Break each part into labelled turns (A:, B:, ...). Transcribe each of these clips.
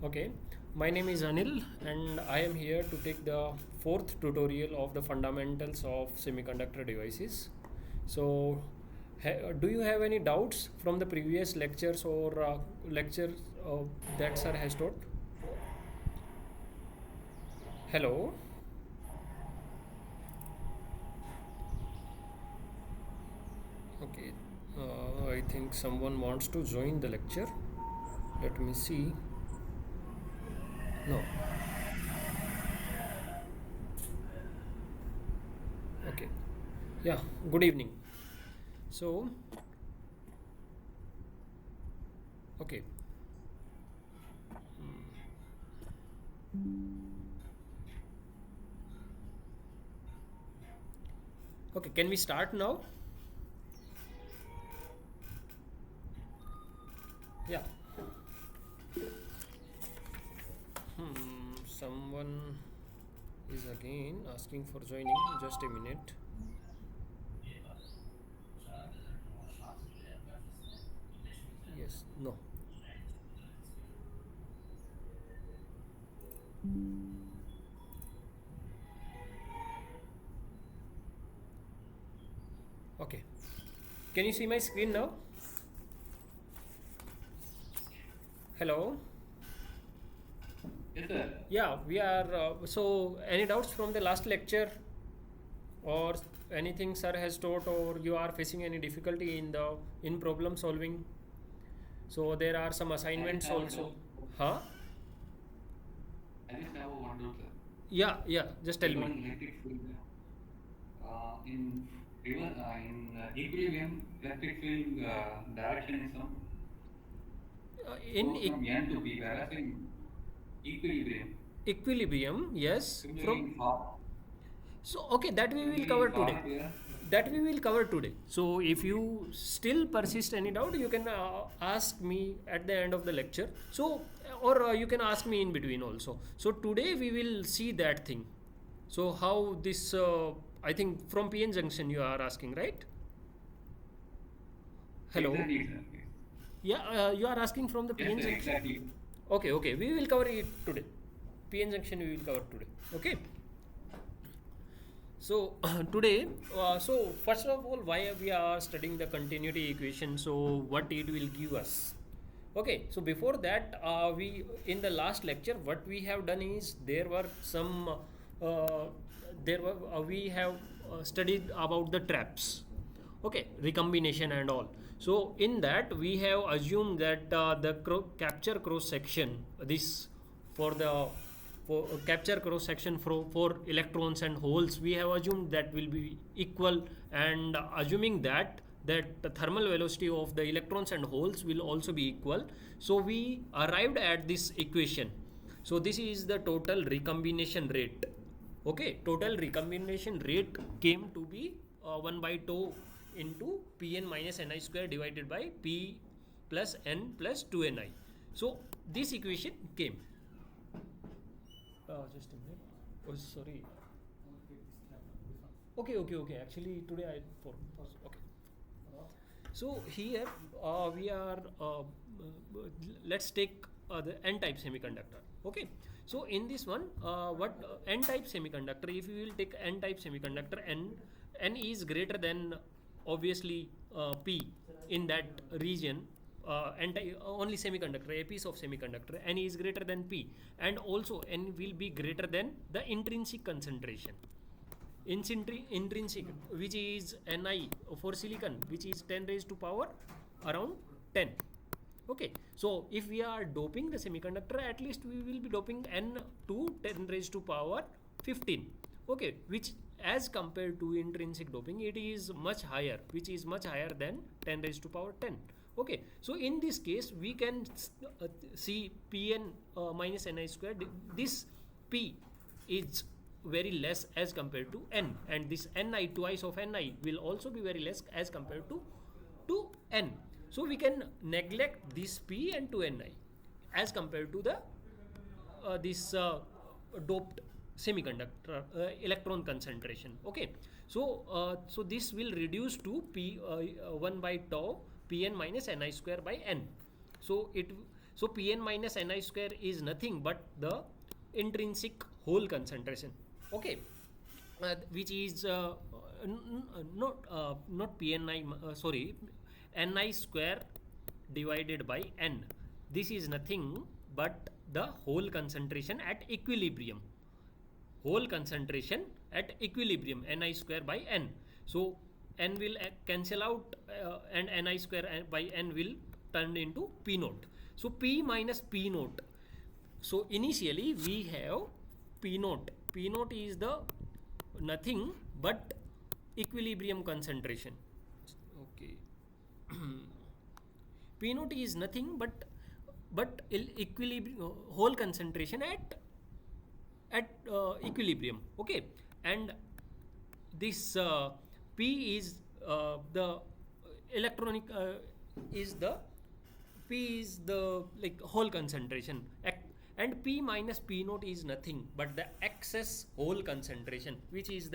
A: Okay, my name is Anil and I am here to take the fourth tutorial of the fundamentals of semiconductor devices. So, do you have any doubts from the previous lectures or lectures that sir has taught? Hello? Okay, I think someone wants to join the lecture. Let me see. No. Okay. Yeah, good evening. So, okay. Okay, can we start now? Yeah. Someone is again asking for joining. Just a minute. Yes, no. Okay. Can you see my screen now? Hello?
B: Yes, sir.
A: Yeah, we are. So, any doubts from the last lecture or anything sir has taught, or you are facing any difficulty in problem solving? So, there are some
B: I just
A: assignments
B: have a
A: also.
B: doubt.
A: Huh?
B: I just have a one doubt, sir.
A: Yeah, yeah, just tell me.
B: Regarding electric field, in equilibrium, electric field direction is
A: In
B: goes from N to P, whereas in equilibrium,
A: equilibrium, yes, from.
B: similarly in far,
A: So, okay, that we will
B: similarly in
A: cover today.
B: far where
A: That we will cover today. So, if you still persist any doubt, you can ask me at the end of the lecture. So, or you can ask me in between also. So, today we will see that thing. So, how this, I think from PN junction you are asking, right? Hello?
B: exactly, sir.
A: Yeah, you are asking from the
B: Yes,
A: PN
B: sir,
A: junction?
B: exactly.
A: Okay, okay, we will cover it today. PN junction we will cover today. Okay. So today, so first of all, why we are studying the continuity equation? So what it will give us? Okay. So before that, we in the last lecture, what we have done is there were some, there were we have studied about the traps. Okay, recombination and all. So in that we have assumed that the capture cross section, this for the for capture cross section for electrons and holes, we have assumed that will be equal, and assuming that the thermal velocity of the electrons and holes will also be equal, so we arrived at this equation. So this is the total recombination rate. Okay, total recombination rate came to be 1 by tau into Pn minus Ni square divided by P plus N plus 2Ni. So this equation came. Just a minute. Oh, sorry. Okay, okay, okay. Actually, today I for okay. So here we are. Let's take the N-type semiconductor. Okay. So in this one, what N-type semiconductor? If you will take N-type semiconductor, N is greater than obviously P in that region. Only semiconductor, a piece of semiconductor, N is greater than P, and also N will be greater than the intrinsic concentration. Intrinsic, which is Ni for silicon, which is 10 raised to power around 10. Okay, so if we are doping the semiconductor, at least we will be doping N to 10 raised to power 15. Okay, which as compared to intrinsic doping, it is much higher, which is much higher than 10 raised to power 10. Okay, so in this case we can see Pn minus Ni square. This P is very less as compared to N, and this Ni, twice of Ni, will also be very less as compared to N. So we can neglect this P and to Ni as compared to the this doped semiconductor electron concentration. Okay, so so this will reduce to P 1 by tau Pn minus Ni square by N. So it So Pn minus Ni square is nothing but the intrinsic hole concentration. Okay, which is not Pni, sorry, Ni square divided by N. This is nothing but the hole concentration at equilibrium. Whole concentration at equilibrium, Ni square by N. So N will cancel out and Ni square by N will turn into P naught. So P minus P naught. So initially we have P naught. P naught is the nothing but equilibrium concentration. Okay. P naught is nothing but equilibrium whole concentration at equilibrium. Okay, and this P is the electronic is the P is the like whole concentration, and P minus P naught is nothing but the excess whole concentration, which is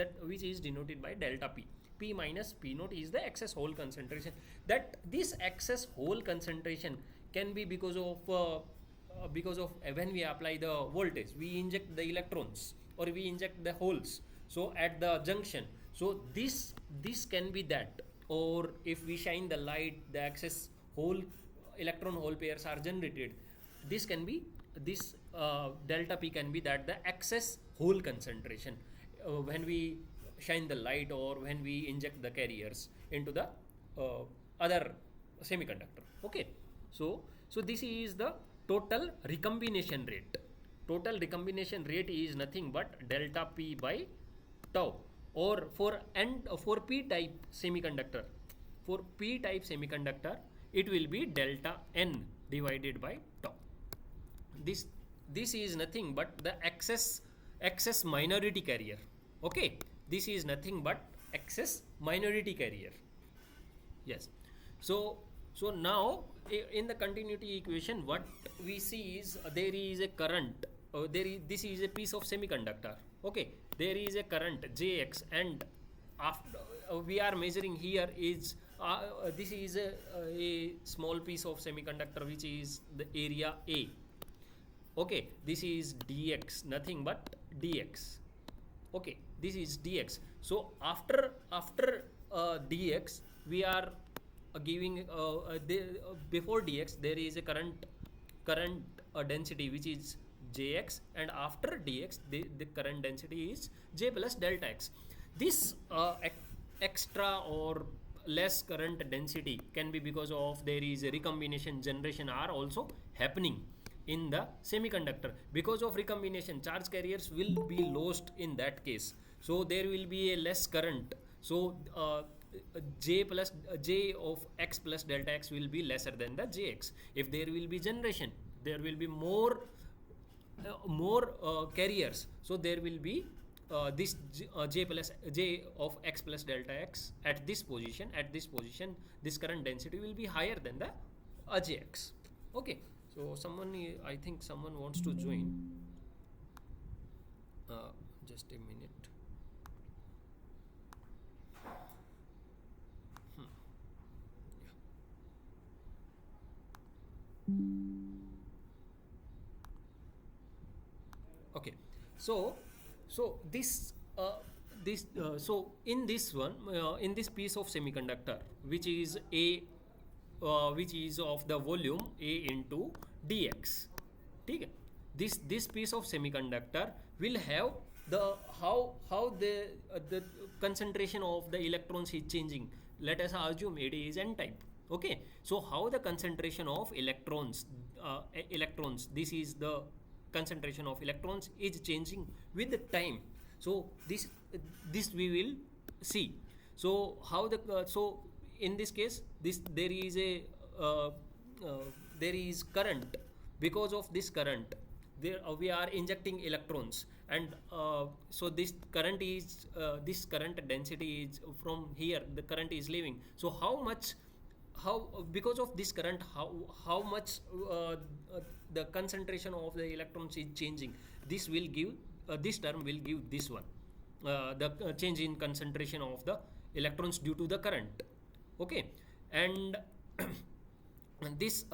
A: denoted by delta P. P minus P naught is the excess whole concentration. That this excess whole concentration can be because of when we apply the voltage, we inject the electrons or we inject the holes. So at the junction, so this can be that, or if we shine the light, the excess hole electron hole pairs are generated. This can be this delta P can be that the excess hole concentration when we shine the light or when we inject the carriers into the other semiconductor. Okay, so this is the total recombination rate. Total recombination rate is nothing but delta P by tau, or for P type semiconductor, it will be delta N divided by tau. This is nothing but the excess minority carrier. Okay, this is nothing but excess minority carrier. Yes. So now in the continuity equation, what we see is there is a current. This is a piece of semiconductor. Okay, there is a current Jx, and after we are measuring here is this is a small piece of semiconductor which is the area A. Okay, this is dx, nothing but dx. Okay, this is dx. So after dx, we are giving before dx there is a current density which is jx, and after dx the current density is j plus delta x. This extra or less current density can be because of there is a recombination generation are also happening in the semiconductor. Because of recombination, charge carriers will be lost in that case, so there will be a less current. So j of x plus delta x will be lesser than the jx. If there will be generation, there will be more carriers, so there will be this j of x plus delta x at this position. This current density will be higher than the jx. Okay, so I think someone wants to join. Just a minute. Okay, so this so in this one in this piece of semiconductor which is which is of the volume A into dx. Okay, this piece of semiconductor will have the how the concentration of the electrons is changing. Let us assume it is n type. Okay, so how the concentration of electrons this is the concentration of electrons is changing with the time. So this we will see. So how the so in this case there is a there is current. Because of this current, there we are injecting electrons, and so this current density is from here, the current is leaving. So because of this current, how much the concentration of the electrons is changing, this will give this term will give this one, the change in concentration of the electrons due to the current. Okay, and and this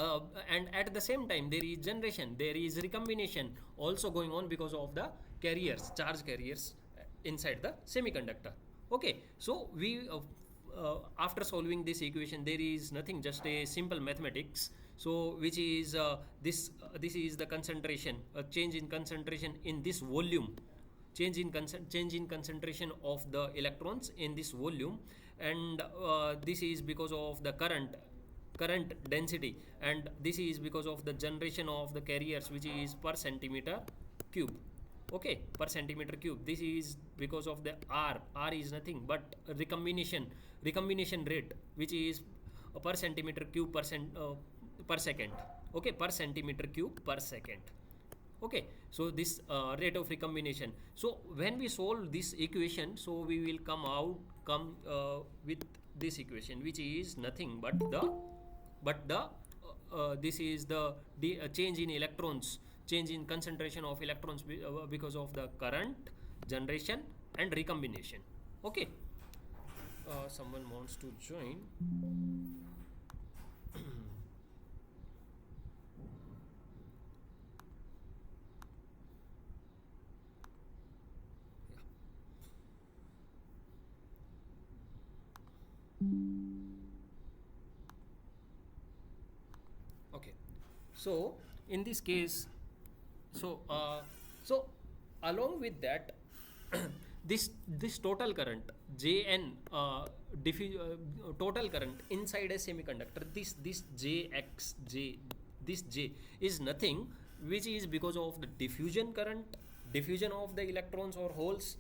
A: and at the same time there is generation, there is recombination also going on because of the carriers, charge carriers inside the semiconductor. Okay, so we after solving this equation, there is nothing, just a simple mathematics. So which is this is the concentration, a change in concentration in this volume, change in concentration of the electrons in this volume, and this is because of the current density, and this is because of the generation of the carriers, which is per centimeter cube. Okay, per centimeter cube. This is because of the r is nothing but recombination rate, which is per centimeter cube per second. Okay, per centimeter cube per second. Okay, so this rate of recombination. So when we solve this equation, so we will come with this equation, which is nothing but the this is the change in electrons, change in concentration of electrons because of the current, generation, and recombination. Okay, someone wants to join. Okay, so in this case, so so along with that, this total current Jn, total current inside a semiconductor, this Jx, this J is nothing, which is because of the diffusion current, diffusion of the electrons or holes.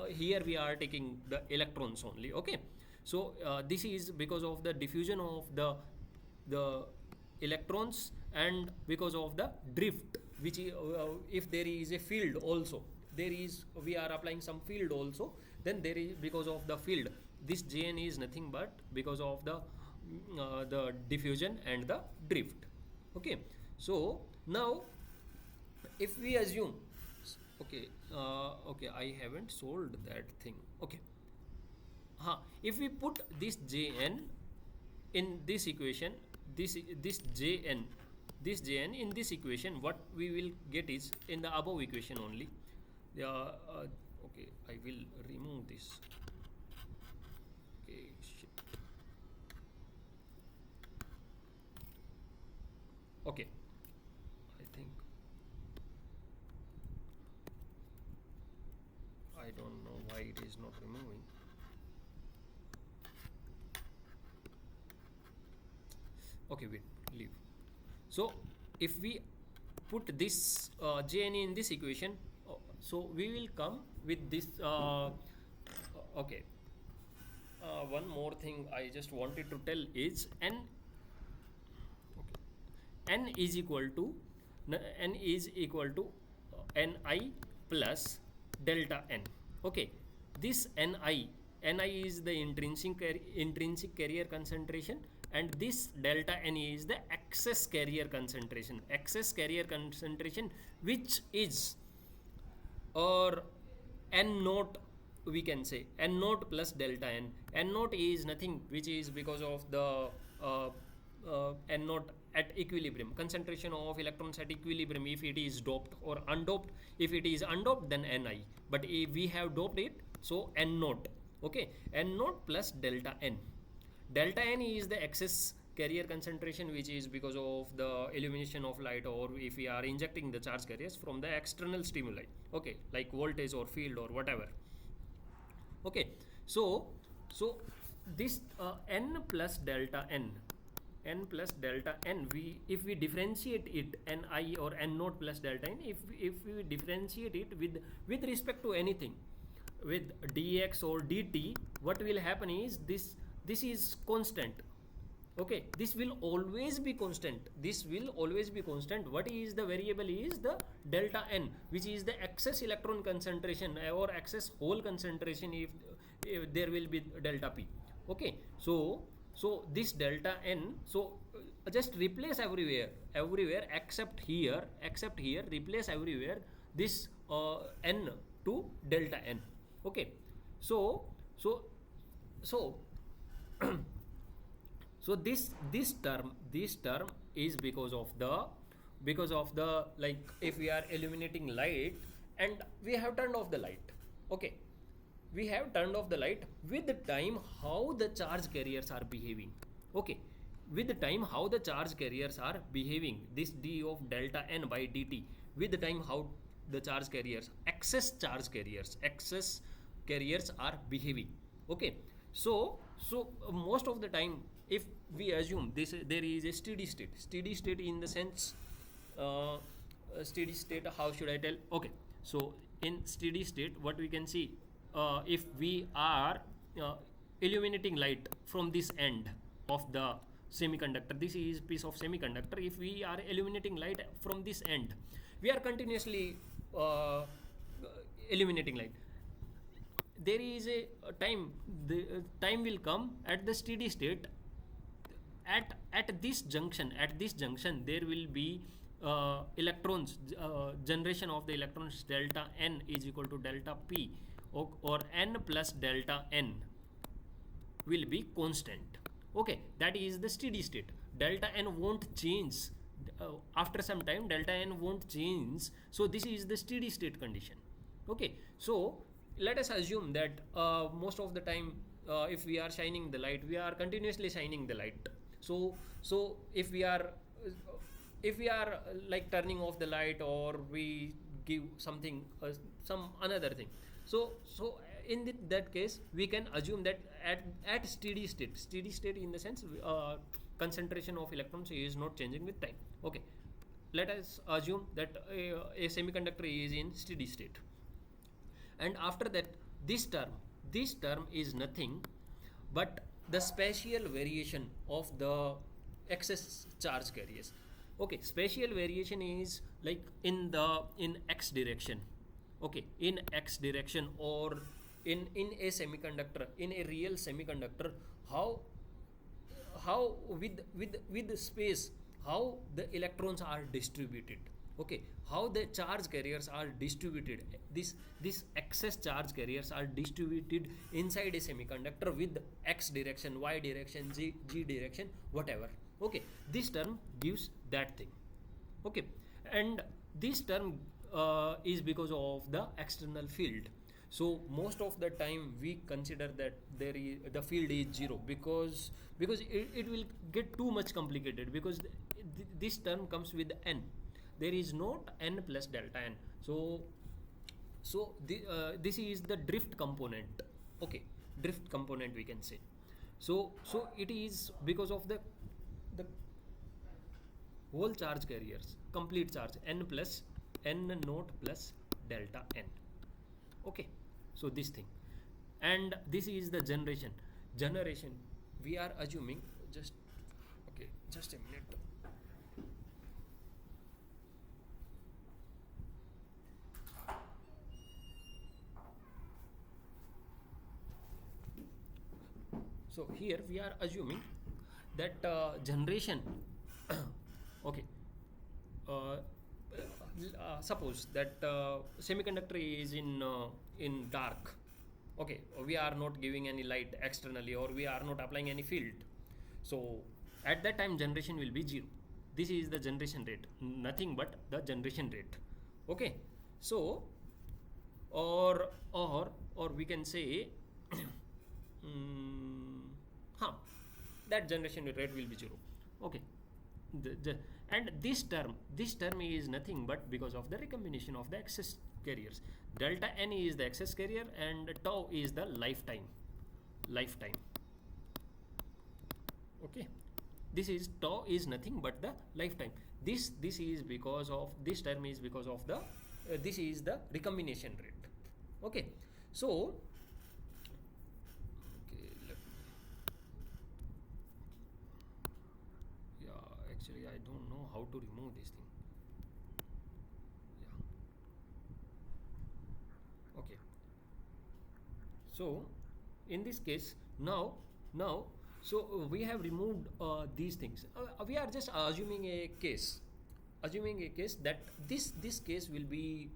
A: Here we are taking the electrons only. Okay, so this is because of the diffusion of the electrons, and because of the drift, which if there is a field also, there is, we are applying some field also, then there is, because of the field, this Jn is nothing but because of the diffusion and the drift. Okay, so now if we assume, okay, okay, I haven't solved that thing. Okay, if we put this Jn in this equation, this Jn, in this equation, what we will get is in the above equation only. Okay, I will remove this. Okay, shit. Okay, I think I don't know why it is not removing. Okay, wait, leave. So if we put this Jn in this equation, so we will come with this. Okay, one more thing I just wanted to tell is n. Okay, n is equal to ni plus delta n. Okay, this ni is the intrinsic carrier concentration, and this delta n is the excess carrier concentration, which is, or n naught, we can say n naught plus delta n. N naught is nothing, which is because of the n naught at equilibrium, concentration of electrons at equilibrium, if it is doped or undoped. If it is undoped, then ni, but if we have doped it, so n naught. Okay, n naught plus delta n. Delta n is the excess carrier concentration, which is because of the illumination of light, or if we are injecting the charge carriers from the external stimuli. Okay, like voltage or field or whatever. Okay, so this n plus delta n, we, if we differentiate it, ni or n naught plus delta n, if we differentiate it with respect to anything, with dx or dt, what will happen is this is constant. Okay, this will always be constant. What is the variable is the delta n, which is the excess electron concentration or excess hole concentration, if there will be delta p. Okay, so this delta n, so just replace everywhere except here, replace everywhere this n to delta n. Okay, so So this term is because of the like if we are illuminating light and we have turned off the light. Okay, we have turned off the light with the time how the charge carriers are behaving. Okay, with the time how the charge carriers are behaving, this d of delta n by dt, with the time how the charge carriers, excess carriers are behaving. Okay, so most of the time, if we assume this, there is a steady state in the sense, steady state, how should I tell? Okay, so in steady state what we can see, if we are uh, illuminating light from this end of the semiconductor, this is piece of semiconductor, if we are illuminating light from this end, we are continuously illuminating light. There is a time, the time will come at the steady state, at this junction there will be electrons, generation of the electrons delta n is equal to delta p, or n plus delta n will be constant. Okay, that is the steady state. Delta n won't change, after some time delta n won't change, so this is the steady state condition. Okay, so let us assume that most of the time, if we are shining the light, we are continuously shining the light. So if we are like turning off the light, or we give something, some another thing, so in that case we can assume that at steady state in the sense, concentration of electrons is not changing with time. Okay, let us assume that a semiconductor is in steady state, and after that this term is nothing but the spatial variation of the excess charge carriers. Okay, spatial variation is like in x direction. Okay, in x direction, or in a semiconductor, in a real semiconductor, how with the space, how the electrons are distributed. Okay, how the charge carriers are distributed, this excess charge carriers are distributed inside a semiconductor with x direction, y direction, g direction, whatever. Okay, this term gives that thing. Okay, and this term is because of the external field. So most of the time we consider that the field is zero, because it will get too much complicated, because this term comes with n. There is not n plus delta n. This is the drift component. Okay, drift component we can say. So it is because of the whole charge carriers, complete charge, n naught plus delta n. Okay, so this thing, and this is the generation we are assuming, just okay, just a minute. So here we are assuming that generation okay, suppose that semiconductor is in dark. Okay, we are not giving any light externally, or we are not applying any field, so at that time generation will be 0. This is the generation rate, nothing but the generation rate. Okay, so or we can say that generation rate will be 0. Okay, and this term is nothing but because of the recombination of the excess carriers. Delta n is the excess carrier, and tau is the lifetime. Okay, this is tau is nothing but the lifetime. This is because of this term is because of the this is the recombination rate. Okay, so actually I don't know how to remove this thing. Yeah, okay, so in this case, now so we have removed these things. We are just assuming a case that this case will be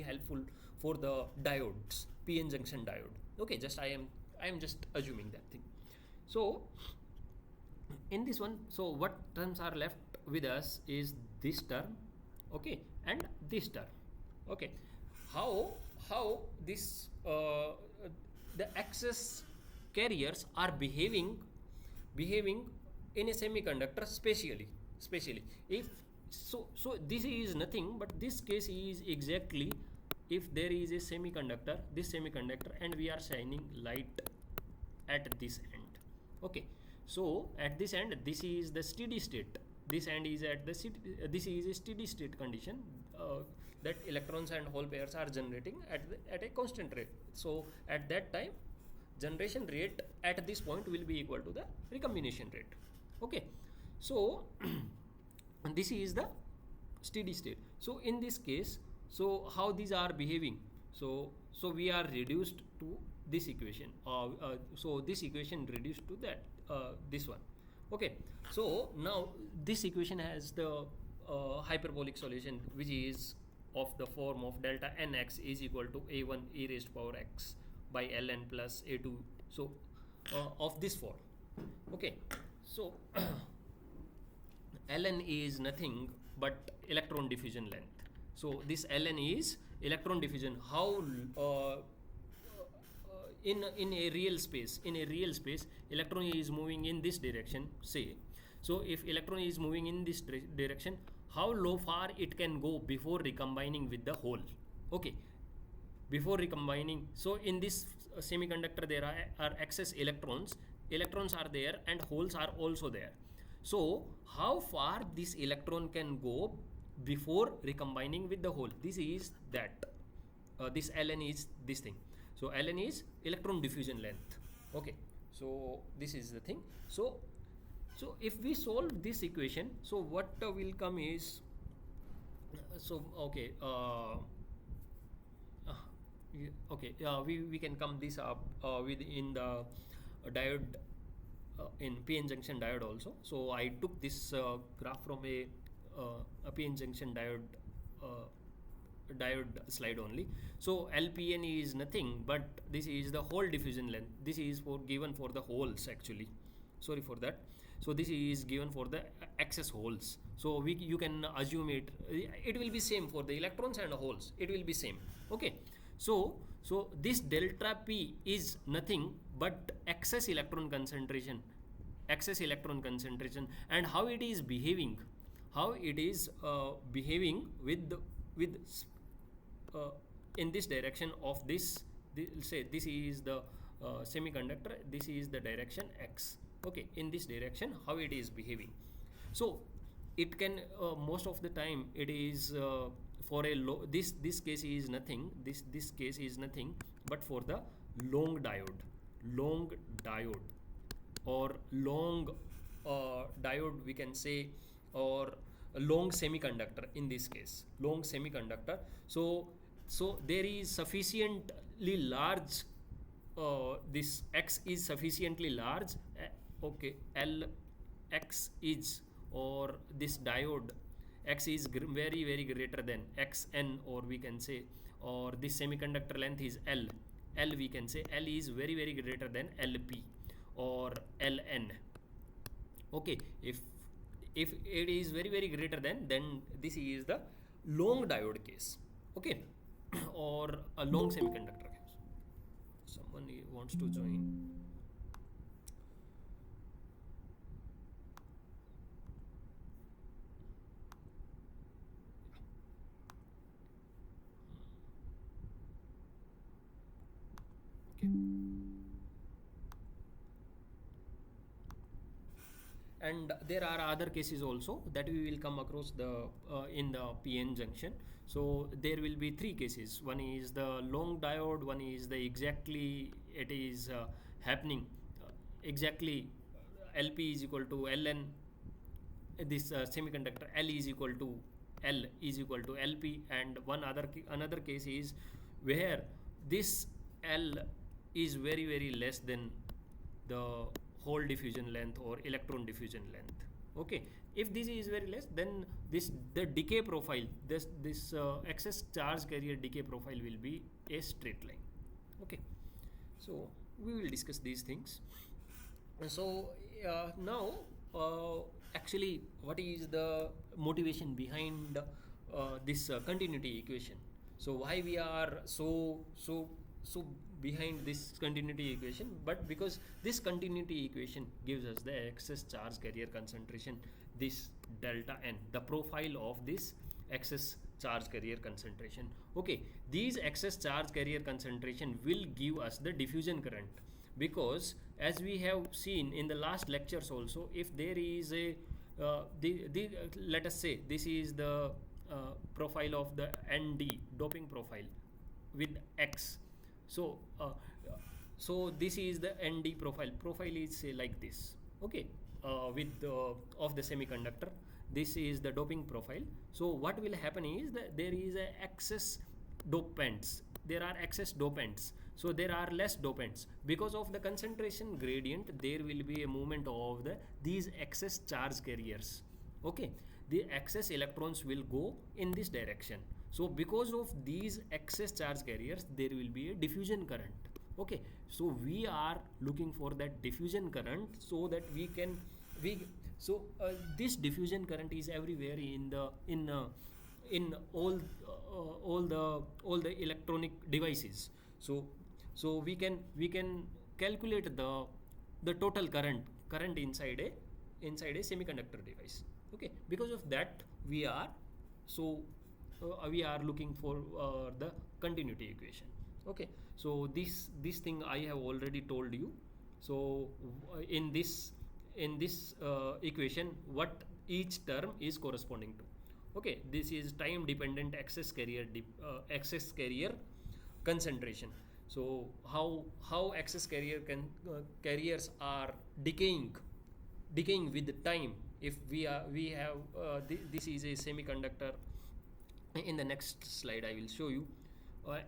A: helpful for the diodes, PN junction diode. Okay, just I am just assuming that thing. So in this one, so what terms are left with us is this term, okay, and this term, okay. How this the access carriers are behaving in a semiconductor spatially if so this is nothing but this case is exactly if there is a semiconductor, this semiconductor, and we are shining light at this end, okay. So at this end, this is the steady state, this end is at the this is a steady state condition, that electrons and hole pairs are generating at a constant rate. So at that time, generation rate at this point will be equal to the recombination rate, okay. So this is the steady state. So in this case, so how these are behaving, so we are reduced to this equation, so this equation reduced to that, this one, okay. So now this equation has the hyperbolic solution, which is of the form of delta nx is equal to a1 e raised to power x by ln plus a2, so of this form, okay. So ln is nothing but electron diffusion length. So this ln is electron diffusion. How in a real space, electron is moving in this direction, say. So if electron is moving in this direction, how low far it can go before recombining with the hole, okay. Before recombining, so in this semiconductor there are excess electrons are there and holes are also there. So how far this electron can go before recombining with the hole, this is that, this ln is this thing. So ln is electron diffusion length, okay. So this is the thing. So if we solve this equation, so what will come is, so okay, okay, we can come this up within the diode, in PN junction diode also. So I took this graph from a PN junction diode slide only. So LPN is nothing but this is the hole diffusion length. This is for given for the holes actually. Sorry for that. So this is given for the excess holes. So you can assume it will be same for the electrons and holes. It will be same. Okay. So this delta P is nothing but excess electron concentration, and how it is behaving, with in this direction of this say this is the semiconductor, this is the direction x, okay. In this direction, how it is behaving. So it can most of the time it is for a this case is nothing, this case is nothing but for the long diode or long diode we can say, or a long semiconductor. In this case, long semiconductor. So there is sufficiently large, this x is sufficiently large, okay, L x is, or this diode x is very greater than xn, or we can say, or this semiconductor length is L we can say L is very greater than LP or Ln, okay. If it is very greater than, then this is the long diode case, okay. Or a long semiconductor case. Someone wants to join. Okay. And there are other cases also that we will come across the in the PN junction. So there will be three cases. One is the long diode, one is the exactly it is happening exactly LP is equal to Ln, this semiconductor L is equal to LP, and another case is where this L is very less than the hole diffusion length or electron diffusion length, okay. If this is very less, then the decay profile, this excess charge carrier decay profile will be a straight line, okay. So we will discuss these things. So now uh, actually what is the motivation behind this continuity equation. So why we are so behind this continuity equation? But because this continuity equation gives us the excess charge carrier concentration, this delta n, the profile of this excess charge carrier concentration. Okay, these excess charge carrier concentration will give us the diffusion current, because as we have seen in the last lectures also, if there is a let us say this is the profile of the ND doping profile with X. So so this is the ND profile is say like this. Okay, with of the semiconductor, this is the doping profile. So what will happen is that there is a excess dopants, there are excess dopants, so there are less dopants. Because of the concentration gradient, there will be a movement of these excess charge carriers. Okay, the excess electrons will go in this direction. So because of these excess charge carriers, there will be a diffusion current. Okay, so we are looking for that diffusion current, so that we can this diffusion current is everywhere in all the electronic devices. So we can calculate the total current inside a semiconductor device. Okay, because of that we are so we are looking for the continuity equation. Okay, so this thing I have already told you. So in this equation, what each term is corresponding to. Okay, this is time dependent excess carrier concentration. So how excess carriers are decaying with the time. If we have this is a semiconductor. In the next slide I will show you.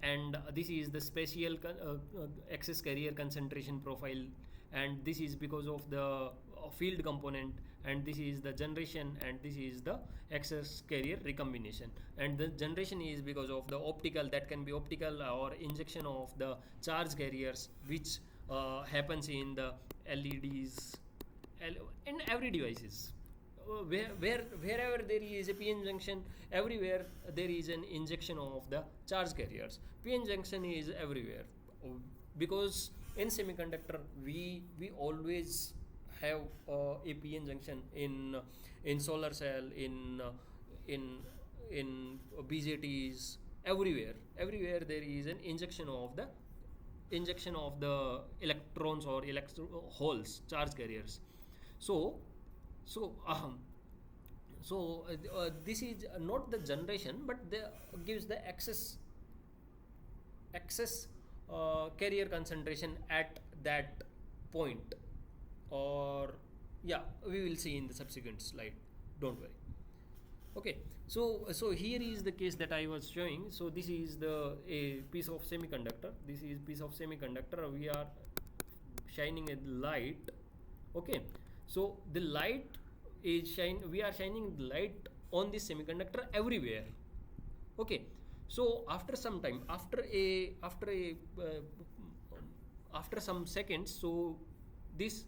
A: And this is the spatial excess carrier concentration profile, and this is because of the field component, and this is the generation, and this is the excess carrier recombination. And the generation is because of the optical, that can be optical or injection of the charge carriers, which happens in the LEDs, in every devices. Wherever there is a PN junction, everywhere there is an injection of the charge carriers. PN junction is everywhere, because in semiconductor we always have a PN junction in solar cell, in BJTs, everywhere there is an injection of the electrons or holes, charge carriers. So so this is not the generation, but gives the excess carrier concentration at that point. Or yeah, we will see in the subsequent slide, don't worry. Okay, so here is the case that I was showing. So this is a piece of semiconductor, we are shining a light. Okay, so the light we are shining the light on this semiconductor everywhere. Okay, so after some time, after some seconds, so this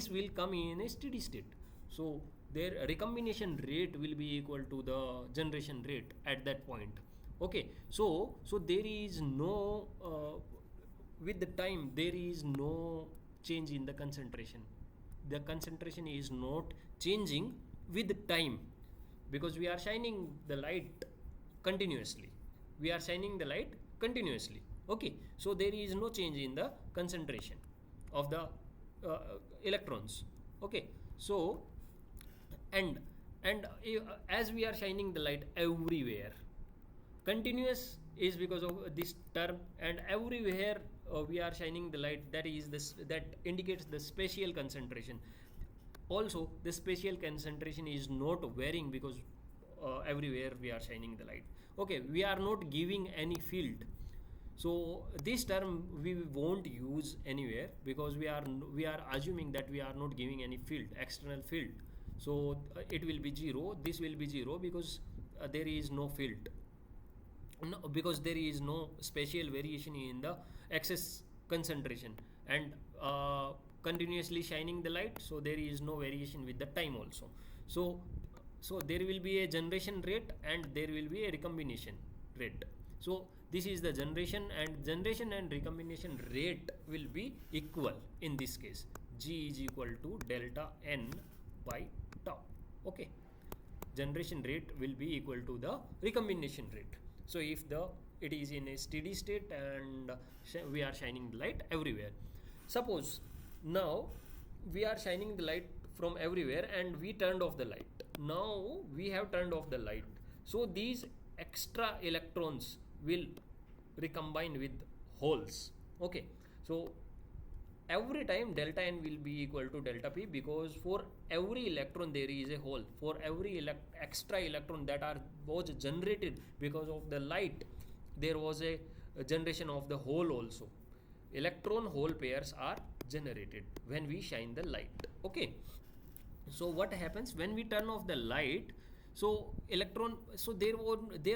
A: will come in a steady state. So their recombination rate will be equal to the generation rate at that point. Okay, so there is no with the time there is no change in the concentration. The concentration is not changing with time, because we are shining the light continuously. Okay, so there is no change in the concentration of the electrons. Okay, so and as we are shining the light everywhere, continuous is because of this term, and everywhere we are shining the light, that indicates the spatial concentration. Also the spatial concentration is not varying, because everywhere we are shining the light. Okay, we are not giving any field. So this term we won't use anywhere, because we are assuming that we are not giving any field, external field. So it will be 0, this will be 0, because there is no field. No, because there is no spatial variation in the excess concentration. And continuously shining the light, so there is no variation with the time also. So there will be a generation rate and there will be a recombination rate. So this is the generation and recombination rate will be equal in this case. G is equal to delta n by tau. Okay, generation rate will be equal to the recombination rate. So if it is in a steady state and we are shining the light everywhere. Suppose now we are shining the light from everywhere and we turned off the light. Now we have turned off the light. So these extra electrons will recombine with holes. Okay. So every time delta n will be equal to delta p, because for every electron there is a hole. For every extra electron that was generated because of the light, there was a generation of the hole also. Electron hole pairs are generated when we shine the light. Okay, so what happens when we turn off the light? So there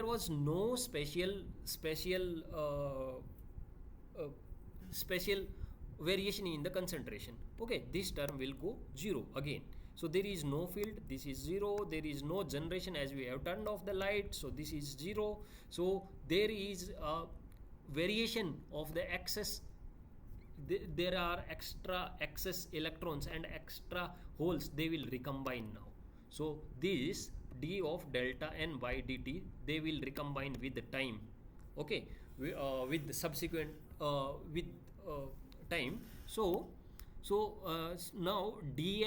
A: was no special variation in the concentration. Okay, this term will go 0 again. So there is no field, this is 0. There is no generation as we have turned off the light, so this is 0. So there is a variation of the excess. There are extra excess electrons and extra holes, they will recombine now. So this d of delta n by dt, they will recombine with the time. Okay, with the subsequent with time. So now d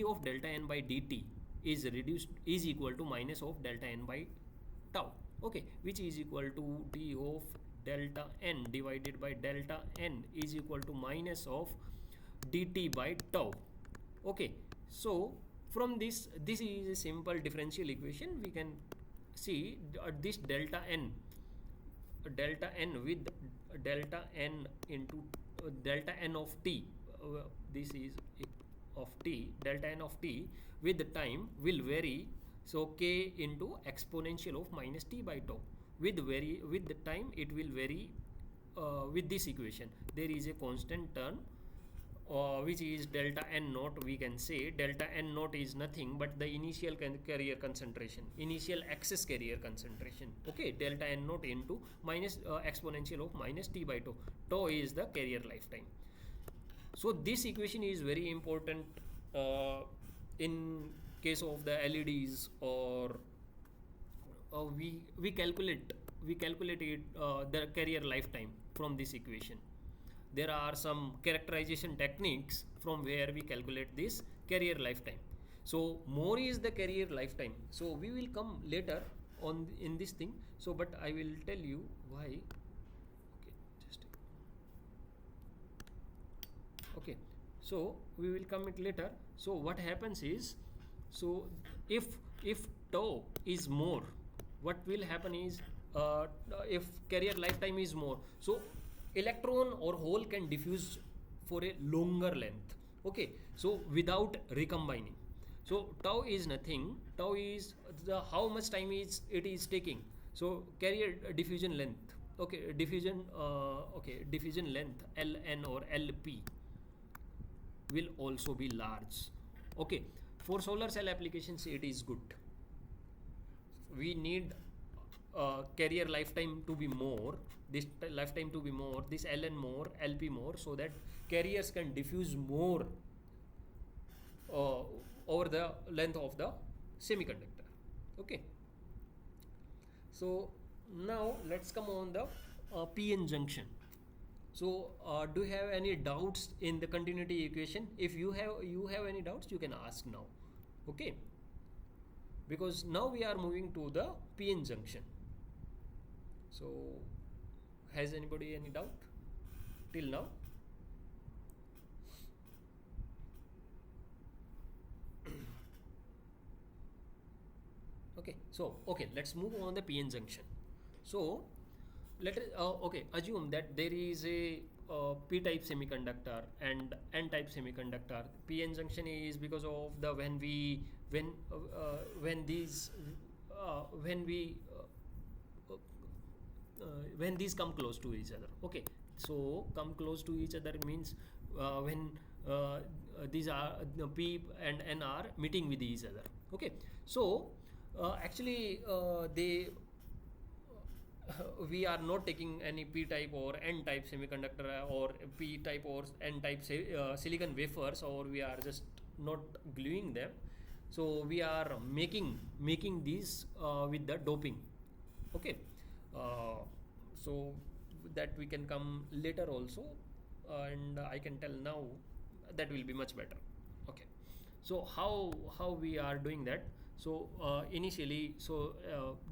A: of delta n by dt is equal to minus of delta n by tau. Okay, which is equal to d of delta n divided by delta n is equal to minus of dt by tau. Okay, so from this is a simple differential equation. We can see this delta n with delta n into delta n of t, this is of t, delta n of t with the time will vary. So k into exponential of minus t by tau. With the time it will vary. With this equation there is a constant term which is delta n naught. We can say delta n naught is nothing but the initial carrier concentration, initial excess carrier concentration. Okay, delta n naught into minus exponential of minus t by tau. Tau is the carrier lifetime. So this equation is very important in case of the LEDs, or we calculate it, the carrier lifetime from this equation. There are some characterization techniques from where we calculate this carrier lifetime. So more is the carrier lifetime. So we will come later on in this thing. So but I will tell you why. Okay, so we will come it later. So what happens is, so if tau is more, what will happen is, if carrier lifetime is more, so electron or hole can diffuse for a longer length. Okay, so without recombining. So tau is nothing. Tau is the how much time it is taking. So carrier diffusion length. Okay, diffusion length Ln or Lp will also be large. Okay, for solar cell applications it is good. We need carrier lifetime to be more, this lifetime to be more, this Ln more, Lp more, so that carriers can diffuse more over the length of the semiconductor. Okay, so now let's come on the PN junction. So do you have any doubts in the continuity equation? If you have any doubts, you can ask now. Okay, because now we are moving to the PN junction. So has anybody any doubt till now? Okay, so let's move on the PN junction. So let us assume that there is a p-type semiconductor and n-type semiconductor. PN junction is because of the when these come close to each other. Okay, so come close to each other means when these are P and N are meeting with each other. Okay, so actually they we are not taking any p type or n type semiconductor or p type or n type silicon wafers, or we are just not gluing them. So we are making these with the doping. Okay, uh, so that we can come later also, and I can tell now that will be much better. Okay, so how we are doing that? So initially, so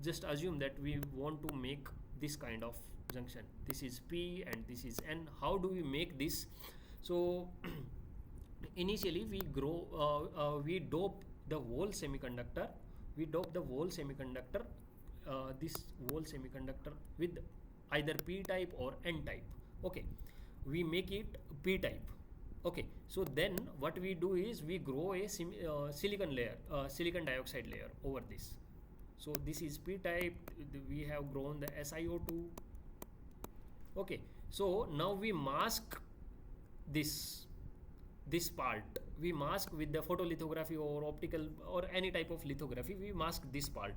A: just assume that we want to make this kind of junction. This is p and this is n. How do we make this? So initially we dope the whole semiconductor. We dope the whole semiconductor, this whole semiconductor with either p type or n type. Okay, we make it p type. Okay, so then what we do is we grow a silicon layer, silicon dioxide layer over this. So this is p type. We have grown the SiO2. Okay, so now we mask this part. We mask with the photolithography or optical or any type of lithography. We mask this part.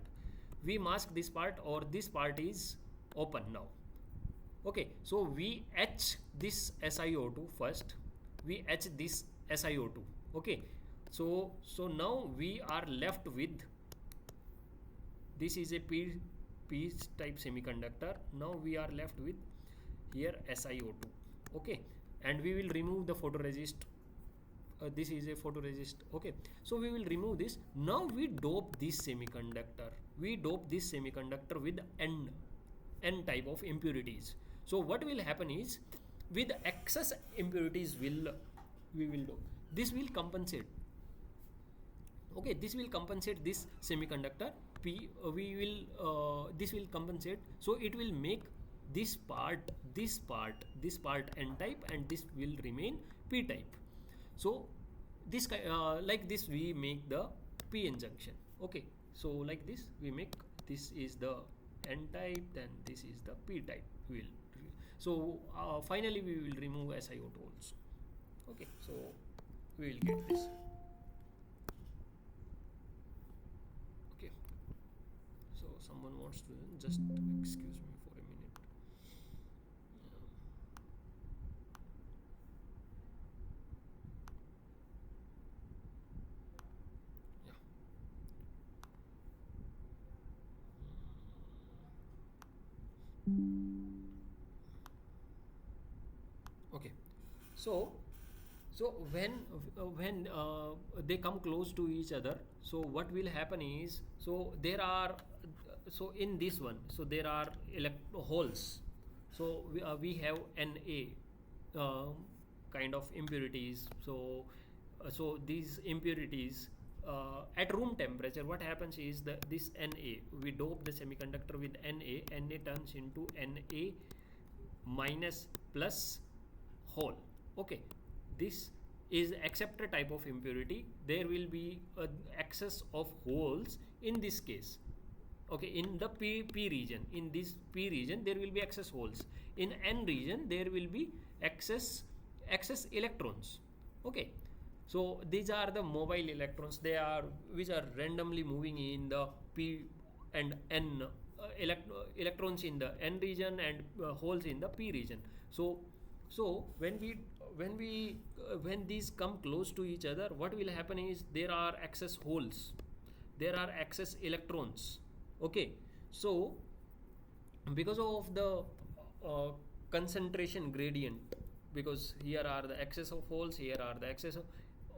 A: We mask this part, or this part is open now. Okay, so we etch this SiO2 first. We etch this SiO2. Okay, so now we are left with, this is a p type semiconductor. Now we are left with here SiO2. Okay, and we will remove the photoresist. This is a photoresist. Okay, so we will remove this. Now we dope this semiconductor. We dope this semiconductor with n type of impurities. So what will happen is, with excess impurities we will do, this will compensate. Okay, this will compensate this semiconductor p. This will compensate, so it will make this part n type, and this will remain p type. So this like this we make the p-n junction. Okay, so like this we make, this is the n type, then this is the p type. So finally we will remove SiO2 also. Okay, so we will get this. Okay, so someone wants to just excuse me for a minute. Yeah. Okay, so when they come close to each other, so what will happen is, so there are, so in this one, so there are holes. So we have Na kind of impurities. So so these impurities at room temperature, what happens is that this Na, we dope the semiconductor with Na turns into Na minus plus whole. Okay, this is accepted type of impurity. There will be excess of holes in this case. Okay, in the p region, in this p region there will be excess holes. In n region there will be excess electrons. Okay, so these are the mobile electrons. They are, which are randomly moving in the p and n, electrons in the n region, and holes in the p region. So when these come close to each other, what will happen is there are excess holes, there are excess electrons. Okay, so because of the concentration gradient, because here are the excess of holes, here are the excess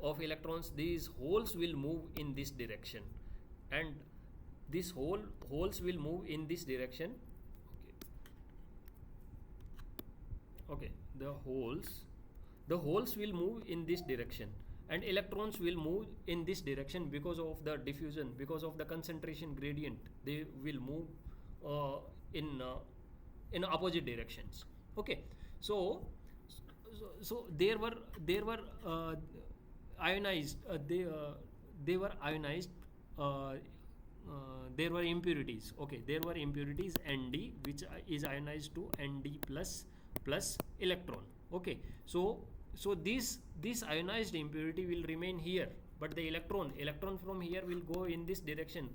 A: of electrons, these holes will move in this direction, and these holes will move in this direction. Okay, the holes will move in this direction, and electrons will move in this direction because of the diffusion, because of the concentration gradient. They will move in opposite directions. Okay, so there were ionized, they were ionized, there were impurities. Okay, there were impurities Nd, which is ionized to Nd plus electron. Okay, so so this ionized impurity will remain here, but the electron from here will go in this direction.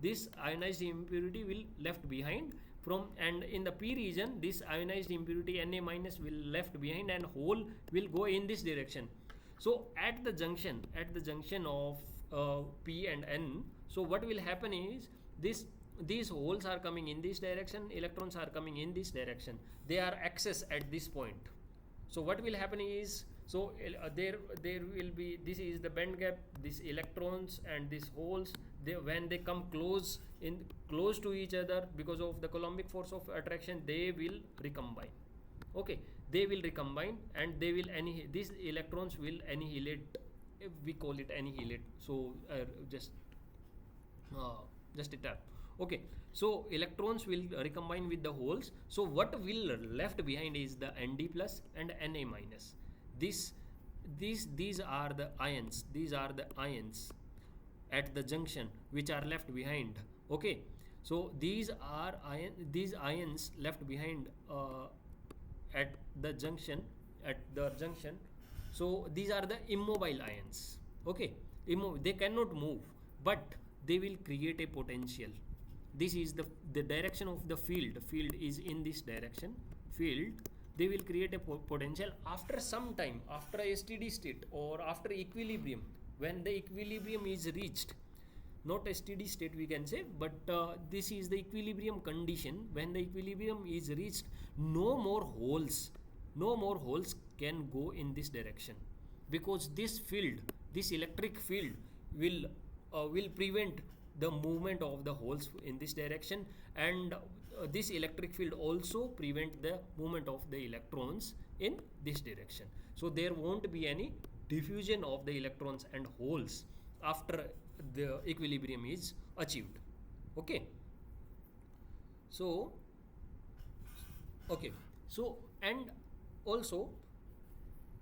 A: This ionized impurity will left behind from, and in the p region this ionized impurity Na minus will left behind and hole will go in this direction. So at the junction of p and n, so what will happen is these holes are coming in this direction, electrons are coming in this direction, they are access at this point. So what will happen is, so there will be, this is the band gap, these electrons and these holes, when they come close to each other because of the Coulombic force of attraction, they will recombine. Okay, they will recombine and they will these electrons will annihilate, we call it annihilate. So just a tap. Okay, so electrons will recombine with the holes. So what will left behind is the Nd plus and Na minus. These are the ions, at the junction which are left behind. Okay, so these ions left behind at the junction. So these are the immobile ions. Okay, they cannot move, but they will create a potential. This is the direction of the field is in this direction. They will create a potential after some time, after a steady state or after equilibrium. When the equilibrium is reached, not a steady state we can say, but this is the equilibrium condition. When the equilibrium is reached, no more holes can go in this direction, because this electric field will prevent the movement of the holes in this direction, and this electric field also prevent the movement of the electrons in this direction. So there won't be any diffusion of the electrons and holes after the equilibrium is achieved. Okay, so and also,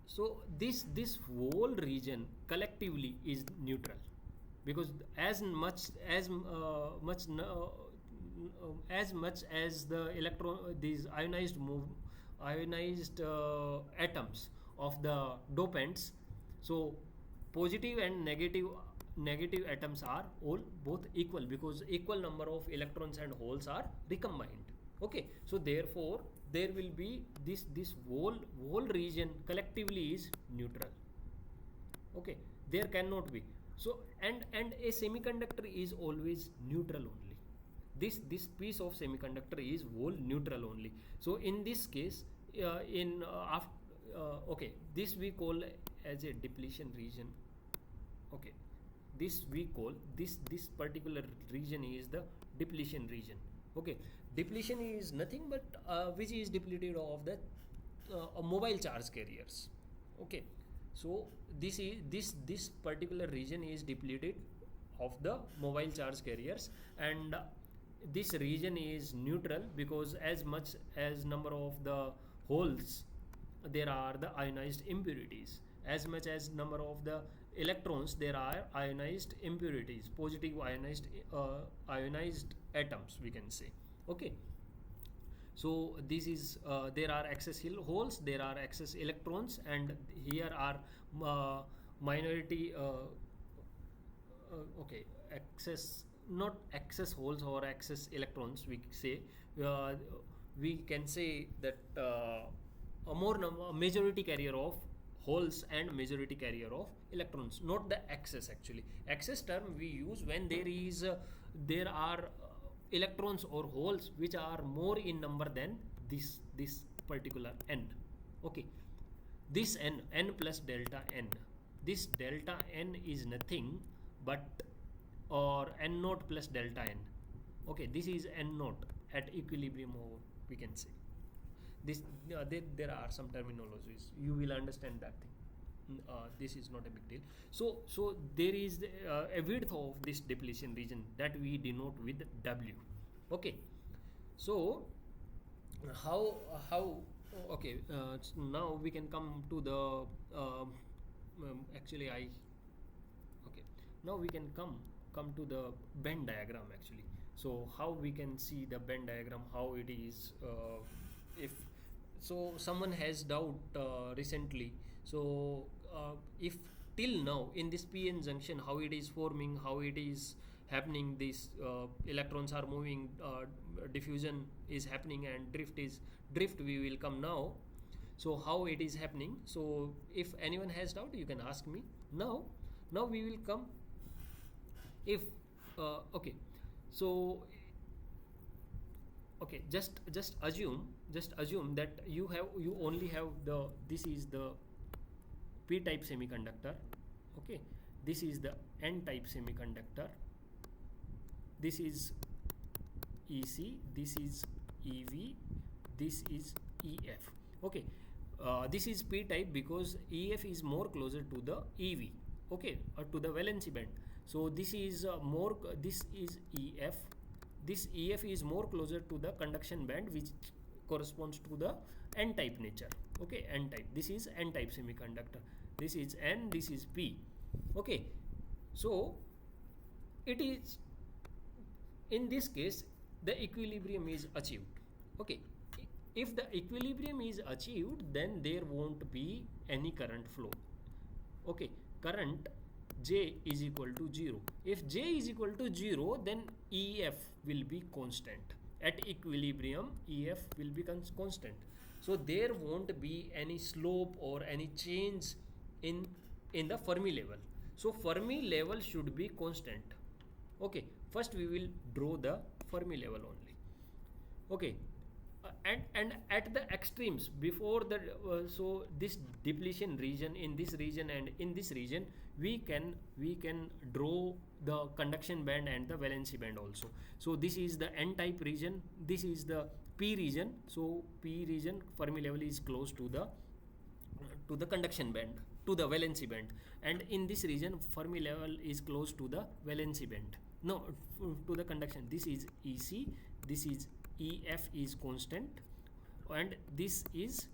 A: so this whole region collectively is neutral, because as much as the these ionized atoms of the dopants, so positive and negative atoms are all both equal, because equal number of electrons and holes are recombined. Okay, so therefore there will be this whole region collectively is neutral. Okay, there cannot be. So and a semiconductor is always neutral only. This piece of semiconductor is whole neutral only. So in this case, okay, this we call as a depletion region. Okay, this we call this particular region is the depletion region. Okay, depletion is nothing but which is depleted of the mobile charge carriers. Okay, so this particular region is depleted of the mobile charge carriers, and this region is neutral, because as much as number of the holes there are the ionized impurities, as much as number of the electrons there are ionized impurities, positive ionized atoms we can say. Okay, so this is there are excess holes, there are excess electrons, and here are minority okay, excess, not excess holes or excess electrons we say. We can say that a majority carrier of holes and majority carrier of electrons, not the excess. Actually, excess term we use when there are electrons or holes which are more in number than this particular n. Okay, this n plus delta n, this delta n is nothing but, or n naught plus delta n. Okay, this is n naught at equilibrium, or we can say this. There are some terminologies, you will understand that thing. This is not a big deal. So there is a width of this depletion region that we denote with W. Okay, so how okay, now we can come to the actually okay, now we can come to the Venn diagram actually. So how we can see the Venn diagram, how it is if so someone has doubt recently. So if till now in this PN junction, how it is forming, how it is happening, these electrons are moving, diffusion is happening, and drift we will come now. So how it is happening? So if anyone has doubt, you can ask me now. Now we will come. If okay, so okay, just assume that you only have the, this is the p type semiconductor. Okay, this is the n type semiconductor, this is EC, this is EV, this is EF. Okay, this is p type because EF is more closer to the EV, okay, or to the valency band. So this is this is EF, this EF is more closer to the conduction band, which corresponds to the n type nature. Okay, n type, this is n type semiconductor, this is n, this is p. Okay, so it is, in this case the equilibrium is achieved. Okay, if the equilibrium is achieved, then there won't be any current flow. Okay, current J is equal to 0. If J is equal to 0, then EF will be constant. At equilibrium, EF will be constant. So there won't be any slope or any change in the Fermi level. So Fermi level should be constant. Okay, first we will draw the Fermi level only. Okay, and at the extremes before the so this depletion region, in this region and in this region, we can draw the conduction band and the valency band also. So this is the n type region, this is the p region. So p region Fermi level is close to the conduction band, to the valency band, and in this region Fermi level is close to the valency band, no, to the conduction. This is EC, this is EF is constant, and this is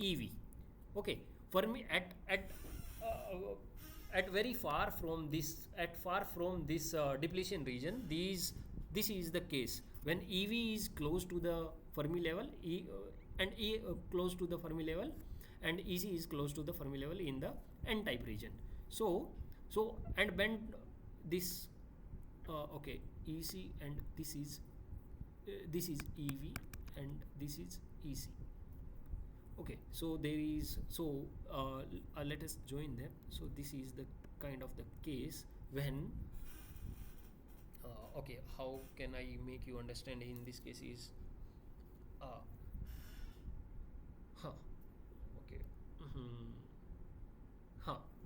A: EV. Okay, Fermi at very far from this, depletion region, this is the case when EV is close to the Fermi level, close to the Fermi level, and EC is close to the Fermi level in the n type region. So and bend this okay, EC, and this is EV, and this is EC. Okay, so there is, so let us join them. So this is the kind of the case when okay, how can I make you understand in this case is okay,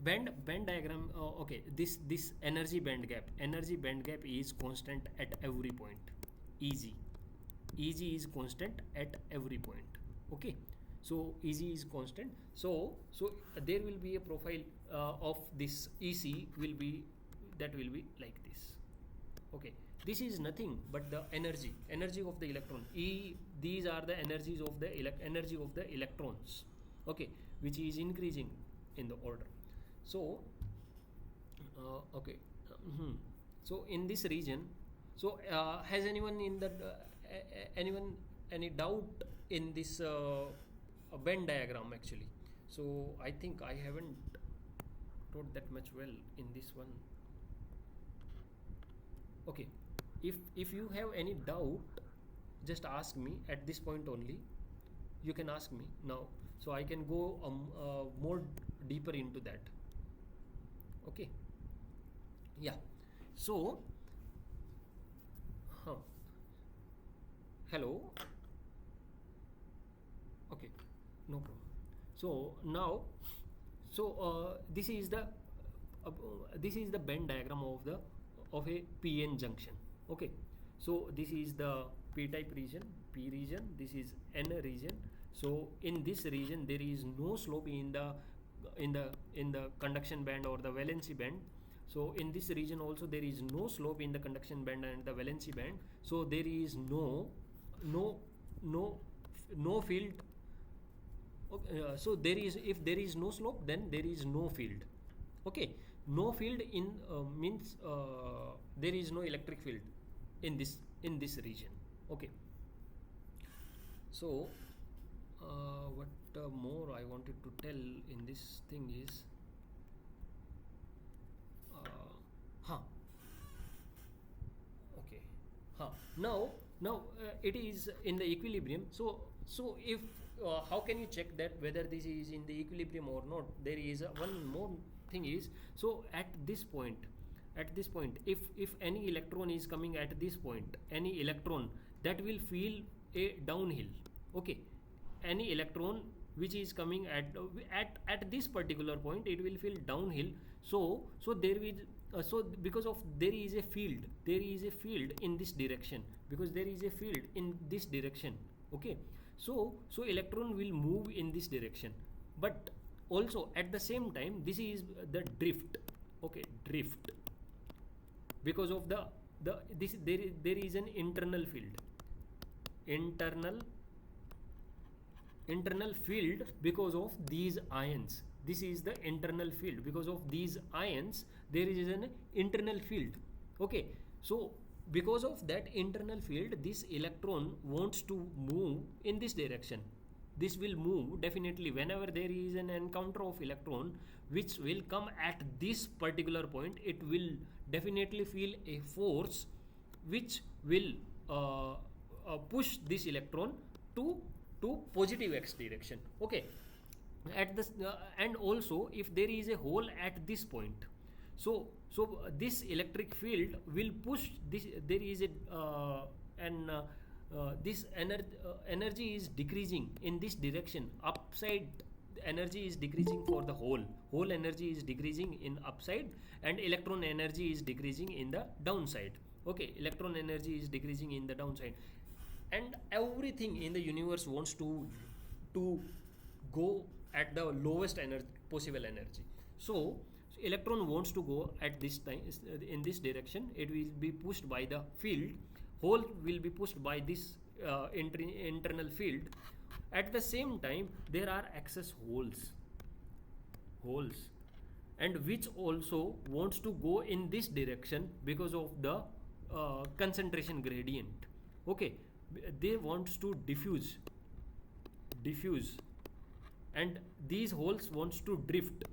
A: band diagram. Okay, this energy band gap is constant at every point. EG is constant at every point. Okay, so EG is constant. So there will be a profile of this EC will be like this. Okay, this is nothing but the energy of the electron. These are the energies of the energy of the electrons. Okay, which is increasing in the order. So okay, so in this region, so has anyone in the any doubt in this Venn diagram actually? So I think I haven't taught that much well in this one. Okay, if you have any doubt, just ask me at this point only. You can ask me now, so I can go more deeper into that. Okay, yeah. So hello. Okay, no problem. So now, so this is the Venn diagram of a PN junction. Okay, so this is the P type region, P region, this is N region. So in this region there is no slope in the conduction band or the valency band. So in this region also there is no slope in the conduction band and the valency band. So there is no field. Okay, so there is, if there is no slope, then there is no field. Okay, no field in means there is no electric field in this region. Okay, so What more I wanted to tell in this thing is, huh okay now it is in the equilibrium. So if how can you check that whether this is in the equilibrium or not? There is one more thing is, so at this point, if any electron is coming at this point, any electron, that will feel a downhill. Okay, any electron which is coming at this particular point, it will feel downhill. So there is so because of there is a field in this direction, because there is a field in this direction. Okay, so electron will move in this direction, but also at the same time this is the drift. Okay, drift, because of the this there is an internal internal field because of these ions. This is the internal field because of these ions. There is an internal field. Okay, so because of that internal field, this electron wants to move in this direction. This will move definitely whenever there is an encounter of electron which will come at this particular point. It will definitely feel a force which will push this electron to positive x direction. Okay, at this and also if there is a hole at this point, so this electric field will push this. There is a and this energy is decreasing in this direction. Upside energy is decreasing for the whole energy is decreasing in upside, and electron energy is decreasing in the downside. Okay, electron energy is decreasing in the downside, and everything in the universe wants to go at the lowest possible energy. So electron wants to go at this time in this direction. It will be pushed by the field. Hole will be pushed by this internal field. At the same time, there are excess holes, and which also wants to go in this direction because of the concentration gradient. Okay, they wants to diffuse, and these holes wants to drift.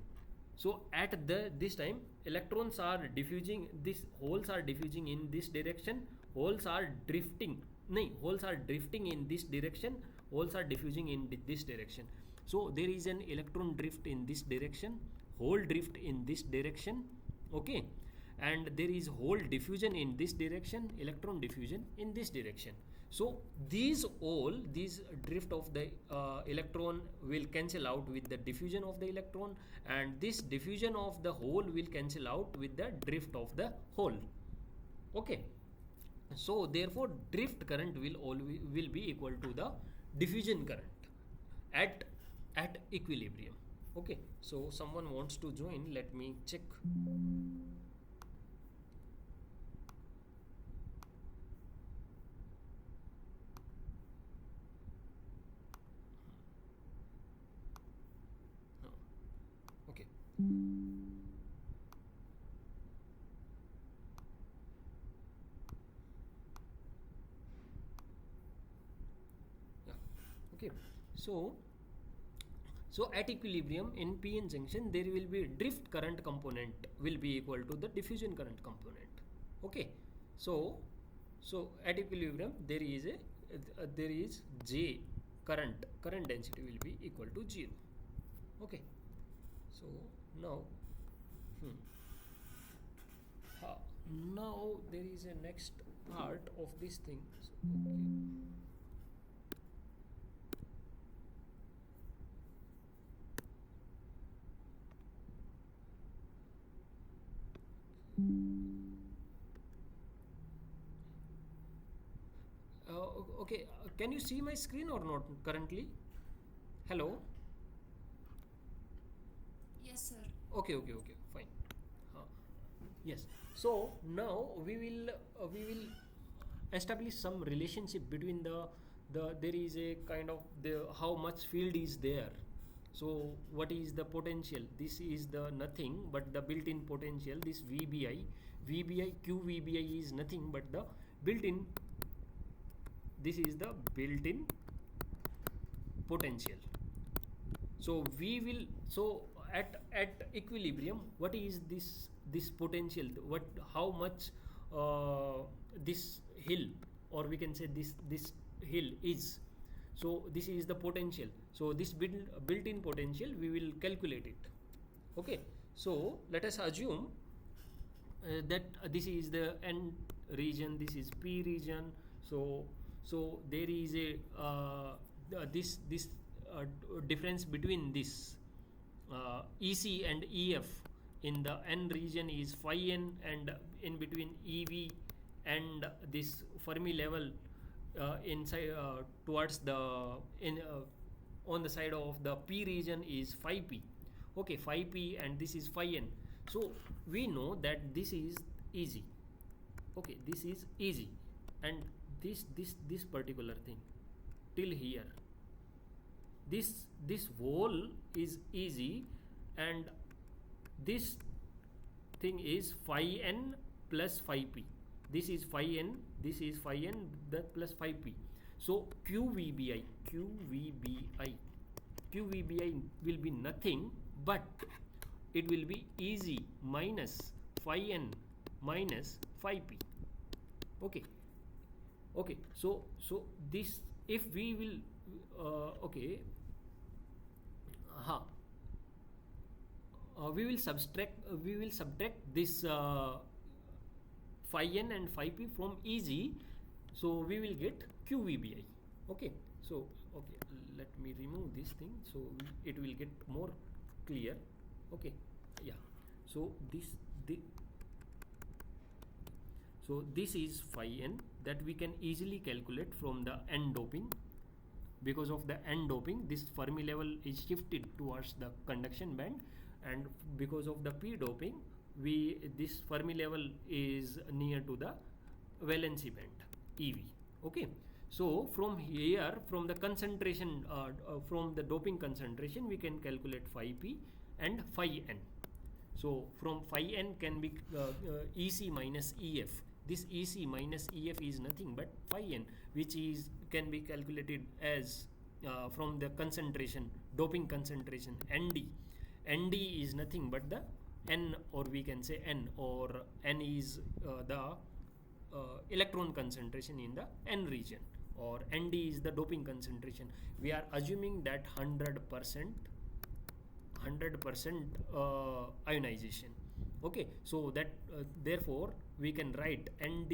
A: So at this time, electrons are diffusing, these holes are diffusing in this direction, holes are drifting in this direction, holes are diffusing in this direction. So there is an electron drift in this direction, hole drift in this direction. Okay, and there is hole diffusion in this direction, electron diffusion in this direction. So these drift of the electron will cancel out with the diffusion of the electron, and this diffusion of the hole will cancel out with the drift of the hole. Okay, so therefore drift current will be equal to the diffusion current at equilibrium. Okay, so someone wants to join. Let me check. No. Okay. Yeah. Okay. So at equilibrium in p-n junction, there will be drift current component will be equal to the diffusion current component. Okay, so at equilibrium there is J current density will be equal to 0. Okay, so now now there is a next part of this thing. So, okay. Okay, can you see my screen or not currently? Hello?
C: Yes, sir.
A: Okay, fine. Yes. So now we will establish some relationship between there is a kind of the how much field is there. So what is the potential? This is the nothing but the built-in potential. This QVBI is nothing but the built-in. This is the built-in potential. So we will, so at equilibrium, what is this potential, what, how much this hill, or we can say this hill is, so this is the potential. So this built-in potential we will calculate it. Okay, so let us assume that this is the N region, this is P region. So there is a this difference between this EC and EF in the N region is phi n, and in between EV and this Fermi level inside towards the on the side of the P region is phi p. Okay, phi p, and this is phi n. So we know that this is easy. Okay, this is easy, and this particular thing till here, this whole is easy, and this thing is phi n plus phi p. This is phi n, this is phi n, that plus phi p. So QVBI will be nothing but it will be easy minus phi n minus phi p. Okay, okay, so this, if we will okay, we will subtract this phi n and phi p from easy, so we will get QVBI. Okay, so okay, let me remove this thing so it will get more clear. Okay, yeah, so this is phi n that we can easily calculate from the N doping. Because of the N doping, this Fermi level is shifted towards the conduction band, and because of the P doping, this Fermi level is near to the valency band, EV. Okay, so from here, from the concentration, from the doping concentration, we can calculate phi p and phi n. So from phi n can be EC minus EF. This EC minus EF is nothing but phi n, which is can be calculated as from the concentration, doping concentration, ND. ND is nothing but the N, or we can say N, or N is the electron concentration in the N region, or ND is the doping concentration. We are assuming that 100% ionization. Okay, so that therefore we can write N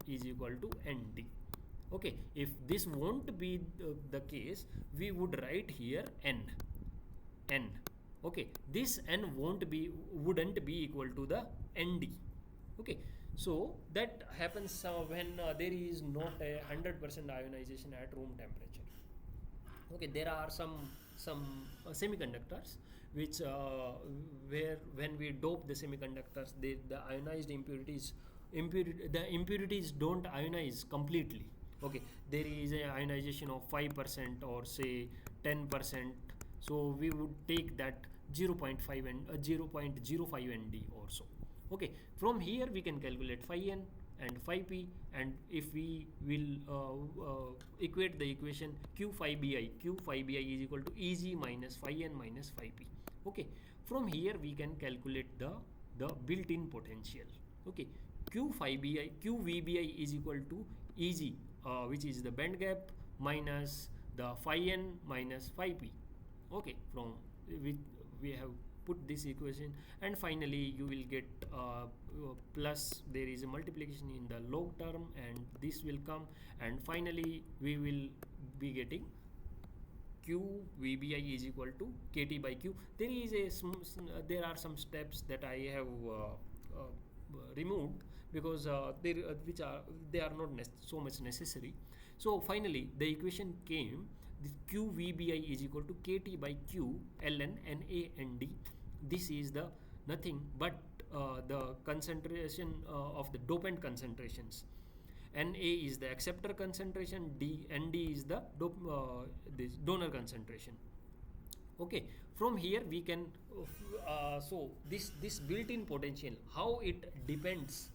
A: is equal to ND. Okay, if this won't be the case, we would write here N. Okay, this N wouldn't be equal to the ND. Okay, so that happens when there is not a 100% ionization at room temperature. Okay, there are some semiconductors which where when we dope the semiconductors, the ionized impurities don't ionize completely. Okay, there is a ionization of 5% or say 10%, so we would take that 0.5 and 0.05 ND or so. Okay, from here we can calculate phi n and phi p, and if we will equate the equation q phi bi is equal to Eg minus phi n minus phi p. Okay, from here we can calculate the built-in potential. Okay, QVBI is equal to Eg, which is the band gap, minus the phi n minus phi p. Okay, from we have put this equation, and finally you will get plus, there is a multiplication in the log term, and this will come, and finally we will be getting QVBI is equal to KT by Q. There are some steps that I have removed because they are not so much necessary. So finally the equation came, this QVBI is equal to KT by Q ln NA/ND. This is the nothing but the concentration of the dopant concentrations. Na is the acceptor concentration, Nd is the this donor concentration. Okay, from here we can so this built-in potential, how it depends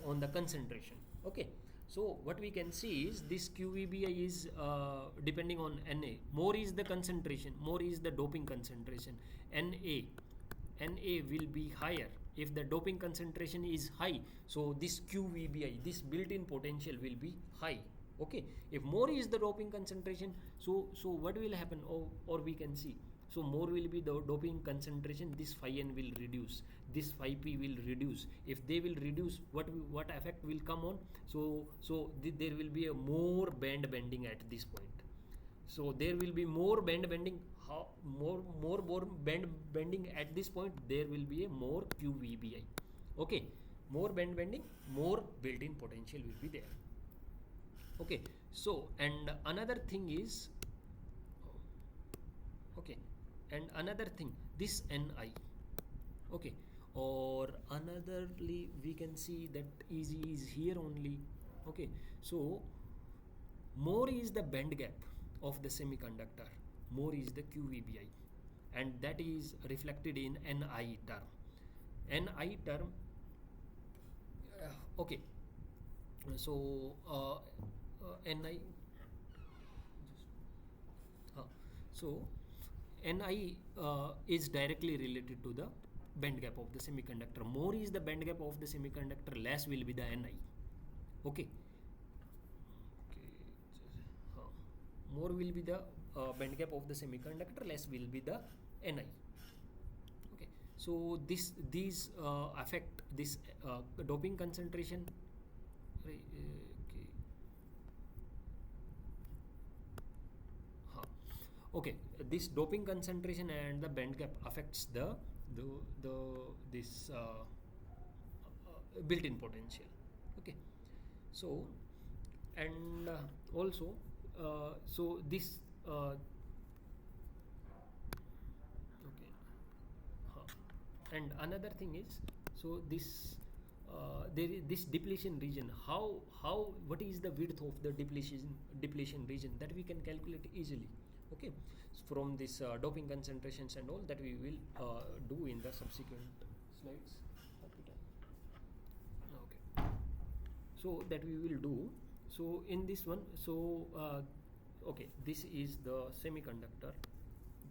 A: on the concentration. Okay, So what we can see is this QVBI is depending on Na. More is the concentration, more is the doping concentration. Na will be higher if the doping concentration is high. So this QVBI, this built-in potential will be high. Okay. If more is the doping concentration, so what will happen? Or we can see. So more will be the doping concentration. This phi n will reduce. This phi p will reduce. If they will reduce, what effect will come on? There will be a more band bending at this point. So there will be more band bending. How more band bending at this point? There will be a more QVBI. Okay, more band bending, more built-in potential will be there. Okay, so and another thing is, okay, and another thing, this Ni, okay, or anotherly we can see that easy is here only. Okay, so more is the band gap of the semiconductor, more is the QVBI, and that is reflected in Ni term. Ni term, okay, so Ni, so Ni is directly related to the band gap of the semiconductor. More is the band gap of the semiconductor, less will be the Ni. Okay. More will be the band gap of the semiconductor, less will be the Ni. Okay. So these affect this doping concentration. Okay. Okay, this doping concentration and the band gap affects the this built-in potential. Okay, so and also so this okay, and another thing is, so this there is this depletion region. How what is the width of the depletion region, that we can calculate easily. Okay, from this doping concentrations and all that we will do in the subsequent slides. Okay, so that we will do. So in this one, so okay, this is the semiconductor,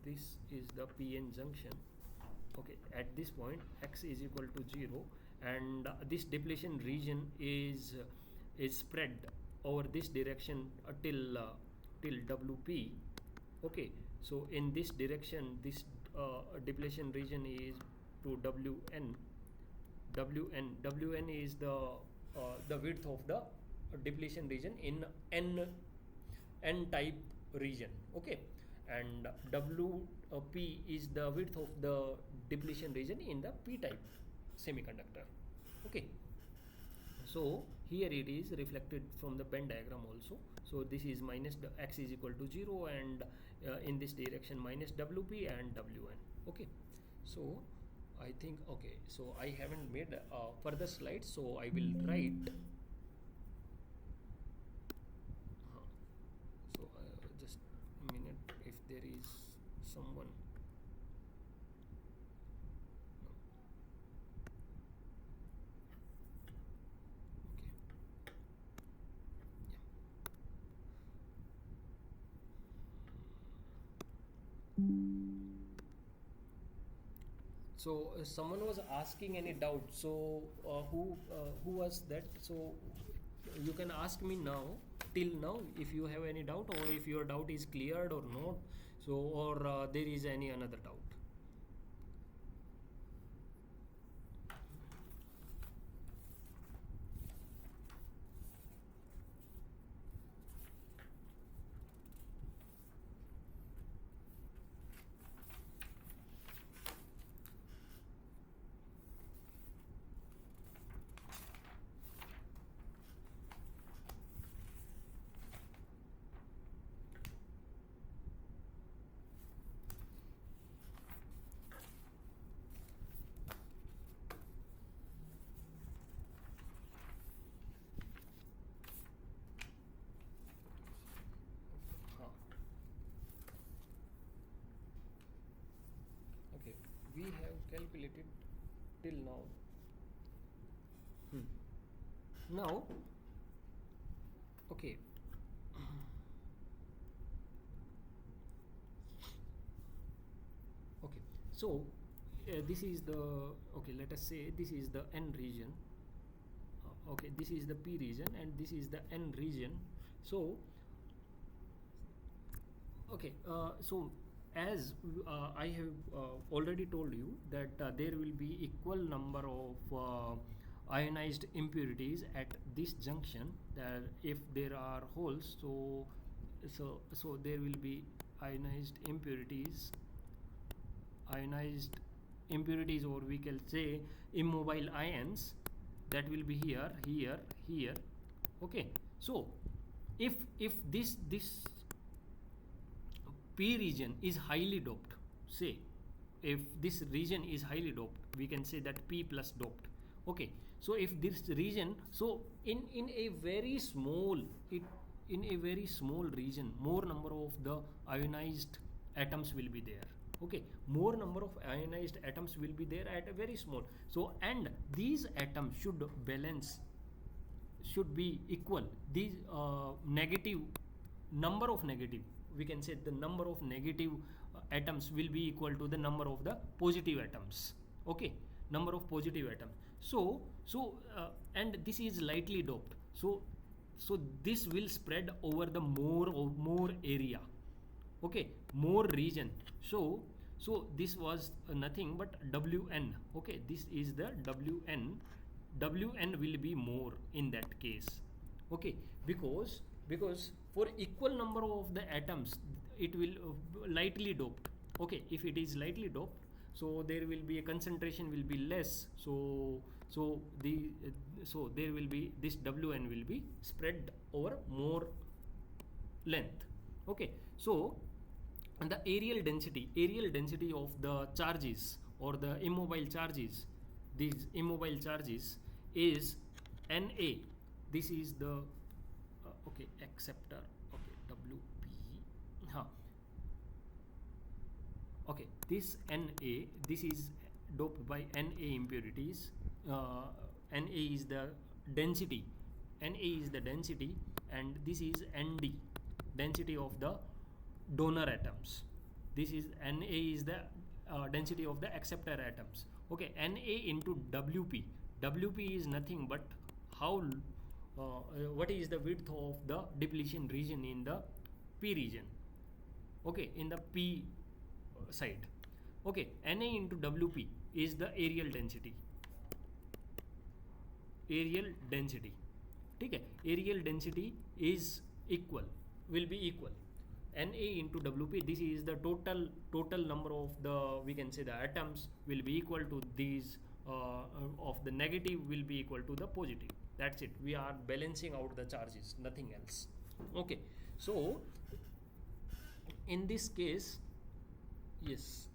A: this is the PN junction. Okay, at this point x is equal to 0, and this depletion region is spread over this direction till WP. Okay, so in this direction this depletion region is to WN is the width of the depletion region in N type region. Okay, and WP is the width of the depletion region in the P type semiconductor. Okay, so here it is reflected from the Venn diagram also. So this is minus x is equal to 0, and in this direction minus WP and WN. Okay, so I think, okay, so I haven't made further slides, so I will write. So just a minute, if there is someone. So someone was asking any doubt. So who was that? So you can ask me now, till now, if you have any doubt, or if your doubt is cleared or not. So or there is any another doubt. Okay, we have calculated till now. Now Okay. Okay, so this is the, okay, let us say this is the N region. Okay, this is the P region and this is the N region. So okay, so as I have already told you that there will be equal number of ionized impurities at this junction, that if there are holes, so there will be ionized impurities, or we can say immobile ions, that will be here, here, here. Okay, so if this P region is highly doped, say if this region is highly doped, we can say that P plus doped. Okay, so if this region, so in a very small, in a very small region, more number of the ionized atoms will be there. Okay, more number of ionized atoms will be there at a very small, so and these atoms should balance, should be equal. These negative, number of negative, we can say the number of negative atoms will be equal to the number of the positive atoms. Okay, number of positive atoms. And this is lightly doped, so this will spread over the more area. Okay, more region. So this was nothing but Wn. Okay, this is the Wn will be more in that case. Okay, because for equal number of the atoms it will lightly doped. Okay, if it is lightly doped, so there will be a concentration will be less, so there will be this Wn will be spread over more length. Okay, so and the areal density of the charges or the immobile charges, these immobile charges is Na. This is the okay, acceptor. Okay, Wp. Okay, this Na, this is doped by Na impurities. Na is the density. Na is the density, and this is Nd, density of the donor atoms. This is Na is the density of the acceptor atoms. Okay, Na into Wp. Wp is nothing but how what is the width of the depletion region in the P region. Okay, in the P side. Okay, Na into Wp is the areal density. Areal density. Okay, areal density is equal, will be equal. Na into Wp, this is the total number of the, we can say the atoms will be equal to these of the negative will be equal to the positive. That's it. We are balancing out the charges, nothing else. Okay, so in this case, yes,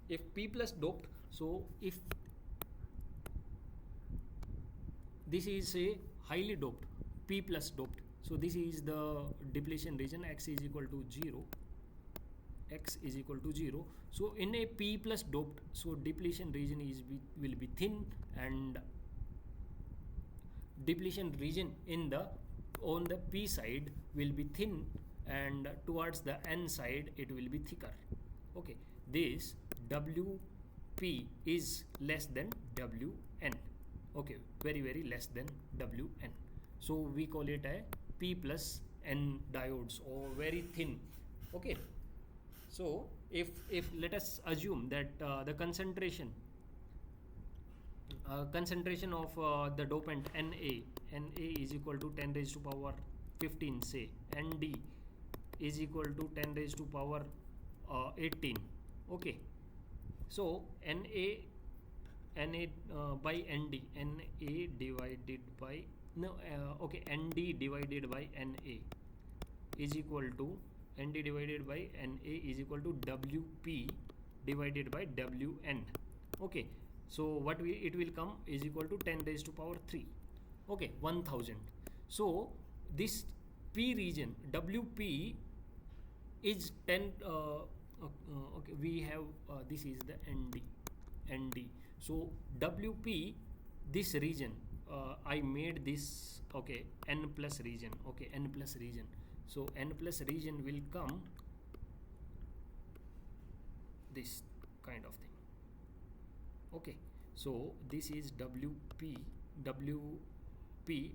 A: if P plus doped, so if this is a highly doped, P plus doped, so this is the depletion region, x is equal to 0, x is equal to 0. So in a P plus doped, so depletion region will be thin, and depletion region in the on the P side will be thin, and towards the N side it will be thicker. Okay, this Wp is less than Wn. Okay, very less than Wn. So we call it a P plus N diodes, or very thin. Okay, so if let us assume that the concentration of the dopant Na is equal to 10 raised to power 15, say, Nd is equal to 10 raised to power 18. Okay, so Na by Nd, Na divided by Nd divided by Na is equal to Nd divided by Na is equal to Wp divided by Wn. Okay, so what it will come is equal to 10 raised to power 3. Okay, 1000. So this P region Wp is 10. Okay, we have this is the Nd. So Wp, this region, I made this, okay, n plus region, okay, n plus region. So n plus region will come this kind of thing. Okay, so this is WP,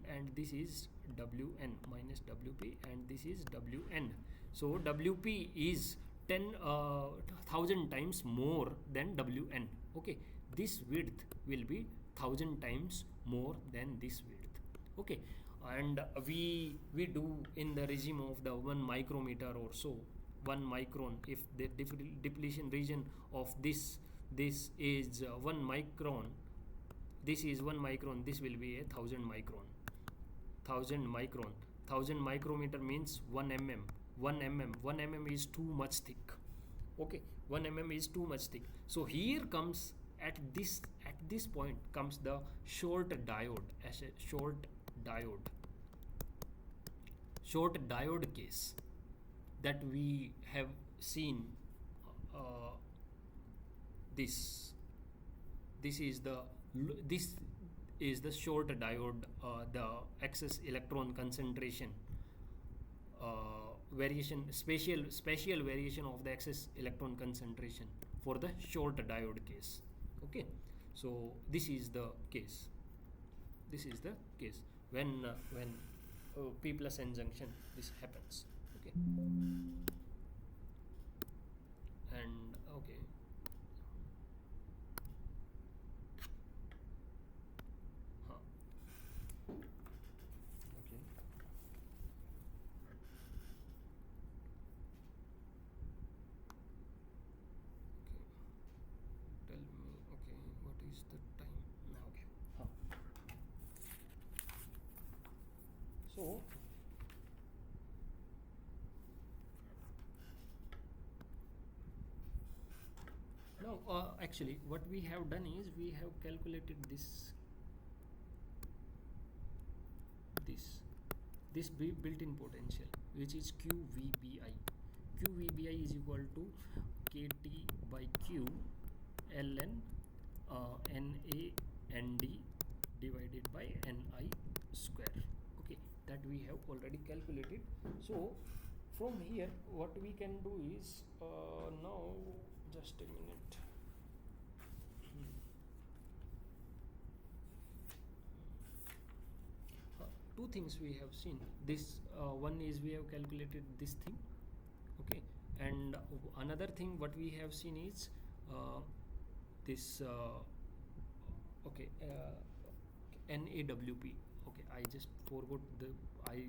A: and this is WN minus WP, and this is WN. So WP is 10,000 times more than WN. Okay, this width will be 1,000 times more than this width. Okay, and we do in the regime of the 1 micrometer or so, 1 micron. If the depletion region of this is 1 micron, this is 1 micron, this will be a 1,000 micron. 1,000 micron, 1,000 micrometer means 1 mm. 1 mm is too much thick. Okay, 1 mm is too much thick. So here comes at this point comes the short diode, as a short diode case that we have seen. This is the short diode, the excess electron concentration variation, spatial variation of the excess electron concentration for the short diode case. Okay, so this is the case. When P plus N junction this happens. Okay, and okay. Okay. Tell me, okay, what is the time now? Okay. So now actually what we have done is we have calculated this built-in potential, which is QVBI. QVBI is equal to KT by Q ln NAND divided by NI square. Okay, that we have already calculated. So from here what we can do is now just a minute. Two things we have seen. This one is we have calculated this thing. Okay, and another thing what we have seen is this okay, NAWP. Okay, I just forgot I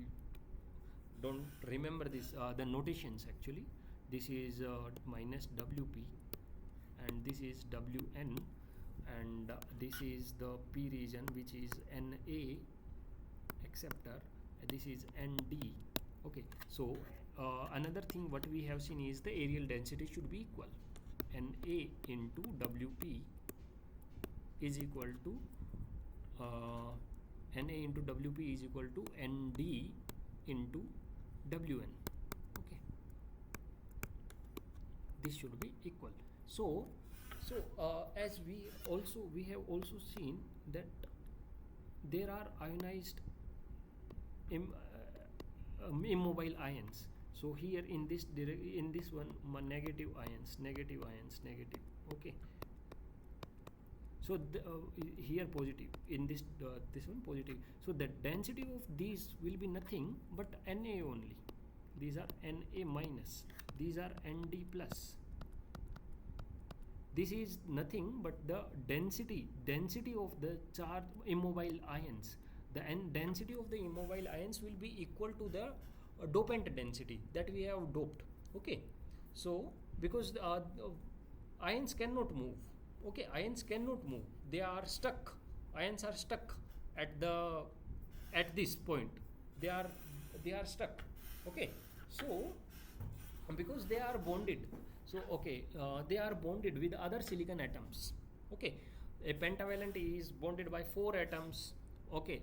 A: don't remember this the notations actually. This is minus WP, and this is WN, and this is the P region, which is NA acceptor, this is ND. Okay, so another thing what we have seen is the areal density should be equal. NA into WP is equal to NA into WP is equal to ND into WN. Okay, this should be equal. So as we have also seen that there are ionized immobile ions. So here in this one negative ions. Okay, so here positive, in this one positive. So the density of these will be nothing but Na only. These are Na minus, these are Nd plus. This is nothing but the density of the charge immobile ions. The density of the immobile ions will be equal to the dopant density that we have doped. Okay, so because the ions cannot move. Okay, ions cannot move, they are stuck. Ions are stuck at this point. They are stuck. Okay, so because they are bonded, so okay, they are bonded with other silicon atoms. Okay, a pentavalent is bonded by 4 atoms. Okay,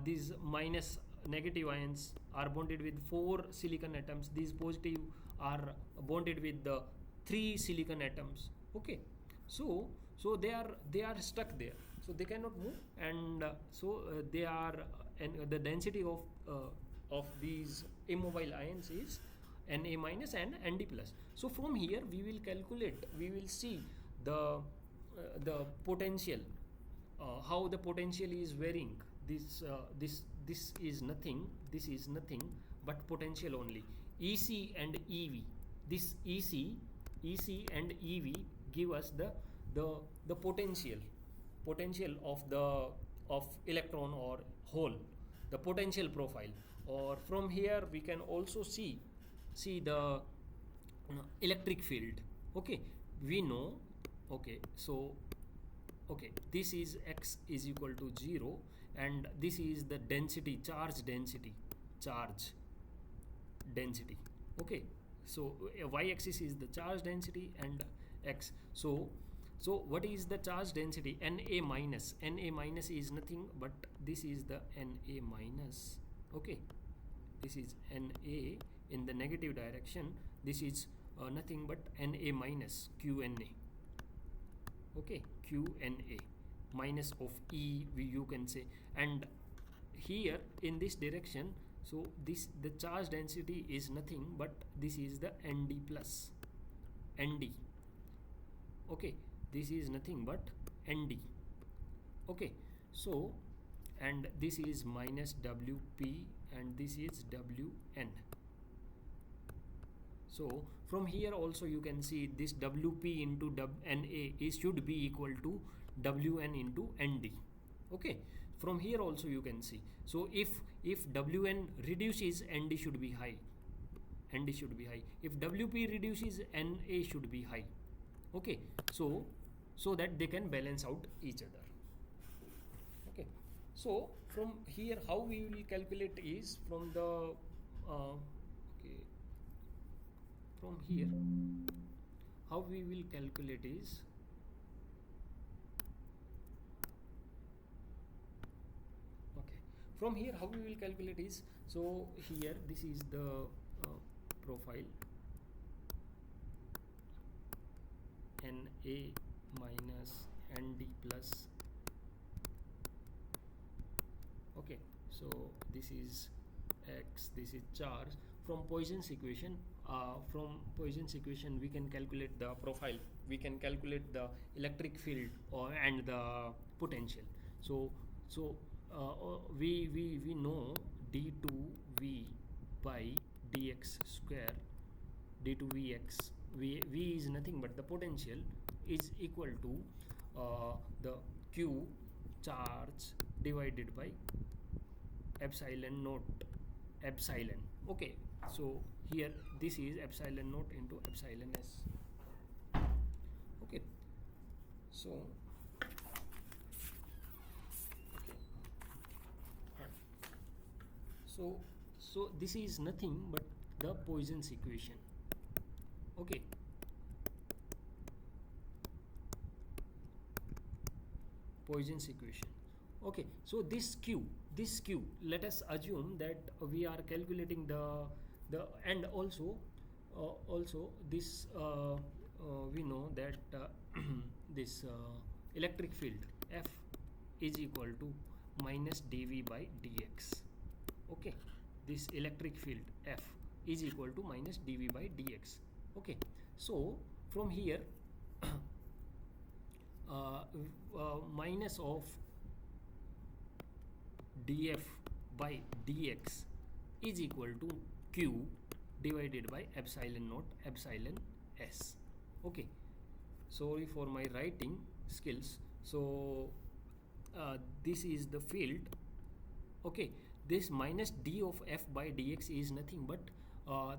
A: these minus negative ions are bonded with 4 silicon atoms. These positive are bonded with the 3 silicon atoms. Okay, so they are stuck there. so they cannot move, and they are and the density of these immobile ions is Na minus and Nd plus. So from here we will calculate, we will see the potential, how the potential is varying. This is nothing, this is nothing but potential only. EC and EV, this EC and EV give us the potential of electron or hole, the potential profile. Or from here we can also see the electric field. Okay, we know. Okay, so okay, this is x is equal to 0, and this is the density, charge density. Okay, so y-axis is the charge density and x. So what is the charge density? Na minus. Na minus is nothing but this is the Na minus. Okay, this is Na in the negative direction. This is nothing but Na minus Qna. Okay, Qna minus of E, you can say. And here in this direction, so this, the charge density is nothing but this is the Nd plus Nd. Okay, this is nothing but Nd. Okay, so and this is minus Wp and this is Wn. So from here also you can see this Wp into Na is should be equal to Wn into Nd. Okay, from here also you can see. So if Wn reduces, Nd should be high. Nd should be high. If Wp reduces, Na should be high. Okay, so that they can balance out each other. Okay, so from here how we will calculate is from the okay, from here how we will calculate is okay, from here how we will calculate is, so here this is the profile Na minus Nd plus. Okay, so this is x, this is charge. From Poisson's equation, we can calculate the profile, we can calculate the electric field and the potential. So we know d2v by dx square, d2vx, v is nothing but the potential, is equal to the q charge divided by epsilon naught epsilon. Okay, so here this is epsilon naught into epsilon s. Okay, so okay, so this is nothing but the Poisson's equation. Okay, Poisson's equation. Okay, so this q, let us assume that we are calculating the and also this we know that this electric field F is equal to minus dV by dx. Okay, this electric field F is equal to minus dV by dx. Okay, so from here minus of df by dx is equal to q divided by epsilon naught epsilon s. Okay, sorry for my writing skills. So this is the field. Okay, this minus d of f by dx is nothing but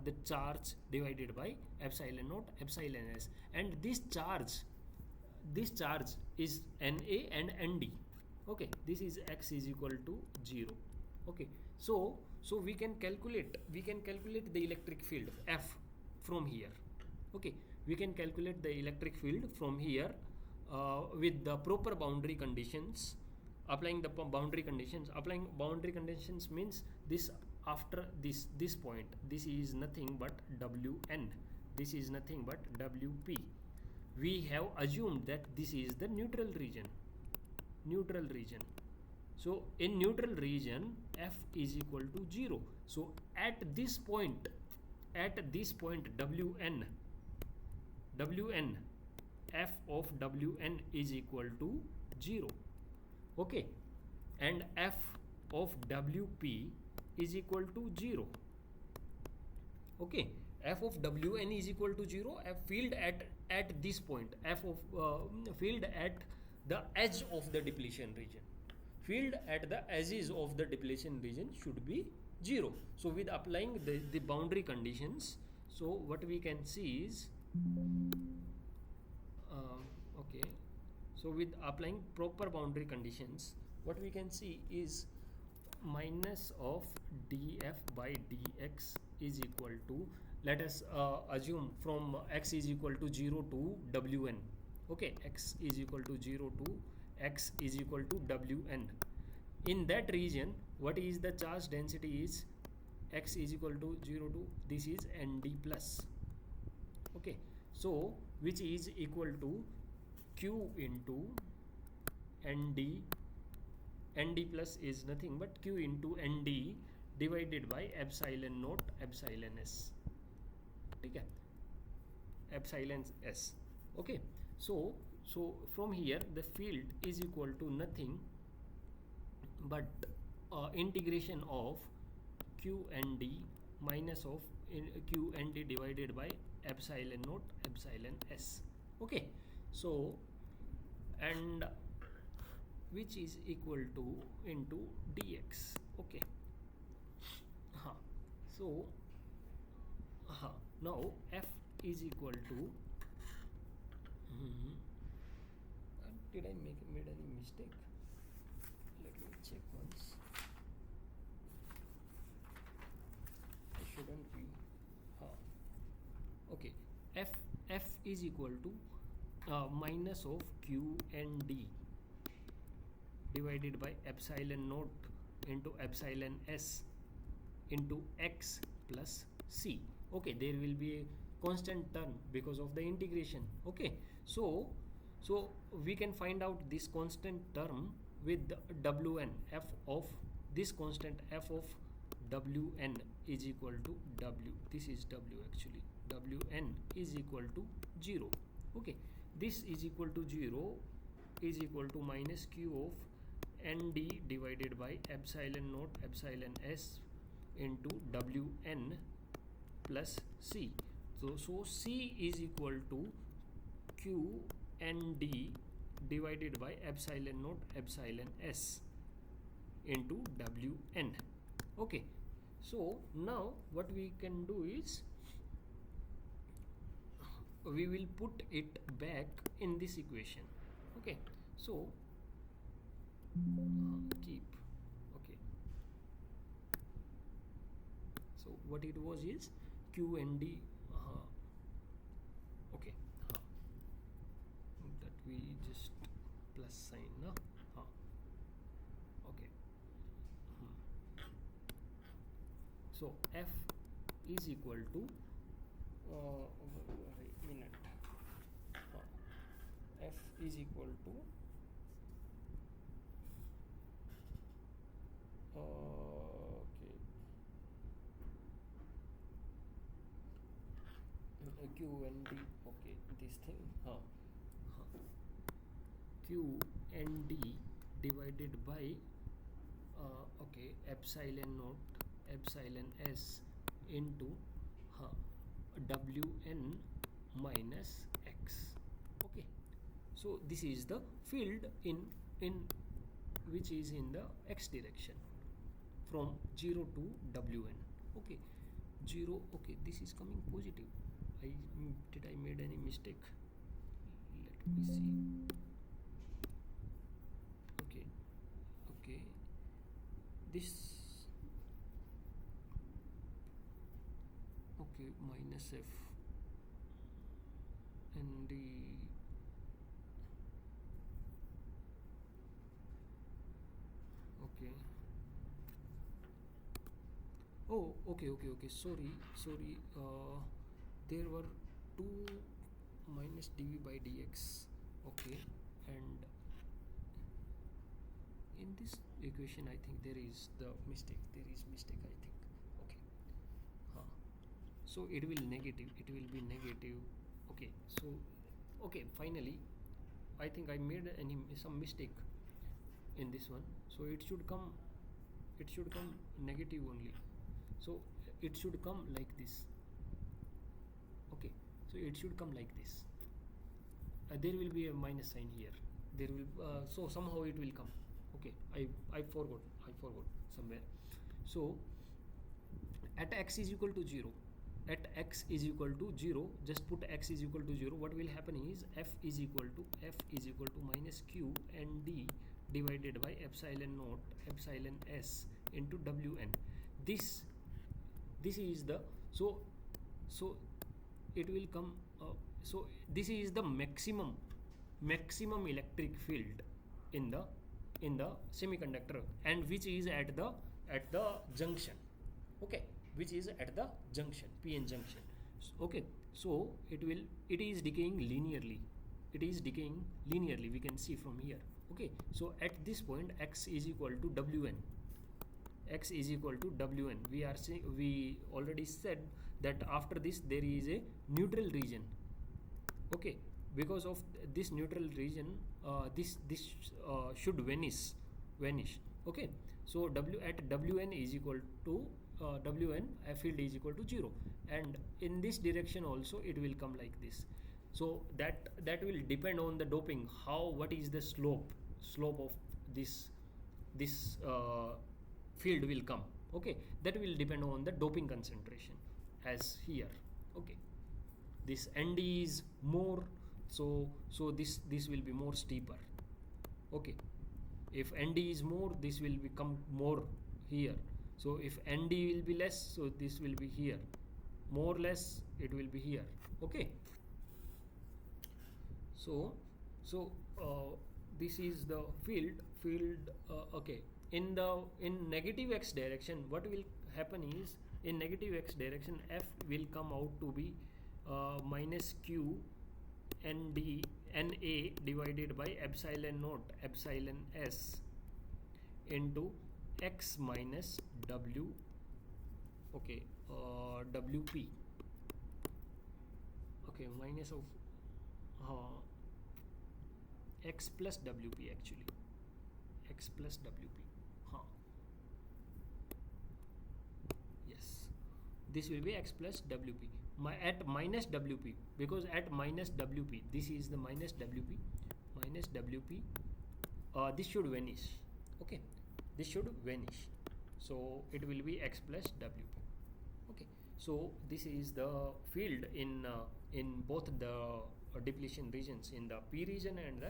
A: the charge divided by epsilon naught epsilon s, and this charge is Na and Nd. Okay, this is x is equal to 0. Okay, so we can calculate the electric field F from here. Okay, we can calculate the electric field from here with the proper boundary conditions. Applying the boundary conditions means this, after this point, this is nothing but Wn, this is nothing but Wp. We have assumed that this is the neutral region. neutral region. So in neutral region f is equal to 0. So at this point wn f of wn is equal to 0. Okay, and f of wp is equal to 0. Okay, f of wn is equal to 0. F field at this point, f of field at the edge of the depletion region, field at the edges of the depletion region should be 0. So with applying the boundary conditions, so what we can see is okay, so with applying proper boundary conditions, what we can see is minus of df by dx is equal to, let us assume from x is equal to 0 to wn. Okay, x is equal to 0 to x is equal to wn. In that region, what is the charge density is x is equal to 0 to, this is nd plus. Okay, so which is equal to q into nd. nd plus is nothing but q into nd divided by epsilon naught epsilon s. Okay, epsilon s. Okay, so from here the field is equal to nothing but integration of q and d minus of q and d divided by epsilon naught epsilon s. Okay, so and which is equal to into dx. Okay, so now f is equal to did I made any mistake? Let me check once. I shouldn't be. Okay, f is equal to minus of q and d divided by epsilon naught into epsilon s into x plus c. Okay, there will be a constant term because of the integration. Okay, so we can find out this constant term with wn. F of this constant f of wn is equal to w, this is w actually, wn is equal to 0. Okay, this is equal to 0 is equal to minus q of nd divided by epsilon naught epsilon s into wn plus c. So c is equal to q nd divided by epsilon naught epsilon s into wn. Okay, so now what we can do is we will put it back in this equation. Okay, so keep. Okay, so what it was is q and d. Okay, that we just plus sign na. Okay, so f is equal to minute. F is equal to okay, q and d. Okay, this thing q and d divided by okay, epsilon naught epsilon s into wn minus x. Okay, so this is the field in which is in the x direction from 0 to wn. Okay, 0. Okay, this is coming positive. Did I made any mistake? Let me see. Okay, this, okay, minus f and the okay. Oh, okay, sorry, there were 2 minus dv by dx. Okay, and in this equation I think there is the mistake, I think. Okay. So it will be negative. Okay, so okay, finally I think I made some mistake in this one, so it should come negative only. So it should come like this. Okay, so it should come like this. There will be a minus sign here. There will so somehow it will come. Okay, I forgot somewhere. So at x is equal to 0, just put x is equal to 0. What will happen is f is equal to minus q and d divided by epsilon naught epsilon s into wn. This is the so it will come. So this is the maximum electric field in the semiconductor, and which is at the junction. Okay, which is at the junction, PN junction. Okay, so it is decaying linearly. We can see from here. Okay, so at this point x is equal to wn. We already said that after this there is a neutral region. Okay, because of this neutral region, this should vanish. Okay, so at wn is equal to wn field is equal to 0, and in this direction also it will come like this. So that will depend on the doping, what is the slope of this field will come. Okay, that will depend on the doping concentration, as here. Okay, this nd is more, so this will be more steeper. Okay, if nd is more, this will become more here. So if nd will be less, so this will be here. More less, it will be here. Okay, so this is the field. Okay, in negative x direction, what will happen is, in negative x direction f will come out to be minus q nd na divided by epsilon naught epsilon s into x minus w. Okay, wp. Okay, minus of x plus wp, actually x plus wp. Yes, this will be x plus wp at minus wp, because at minus wp, this is the minus wp. This should vanish. Okay, this should vanish, so it will be x plus wp. Okay, so this is the field in both the depletion regions, in the p region and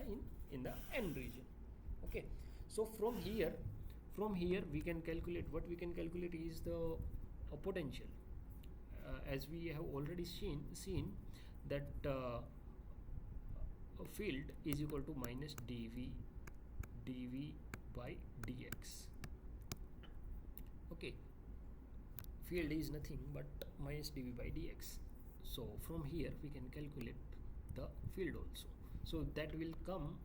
A: in the n region. Okay, so from here we can calculate, what we can calculate is the potential, as we have already seen that a field is equal to minus dv by dx. Okay, field is nothing but minus dv by dx. So from here we can calculate the field also. So that will come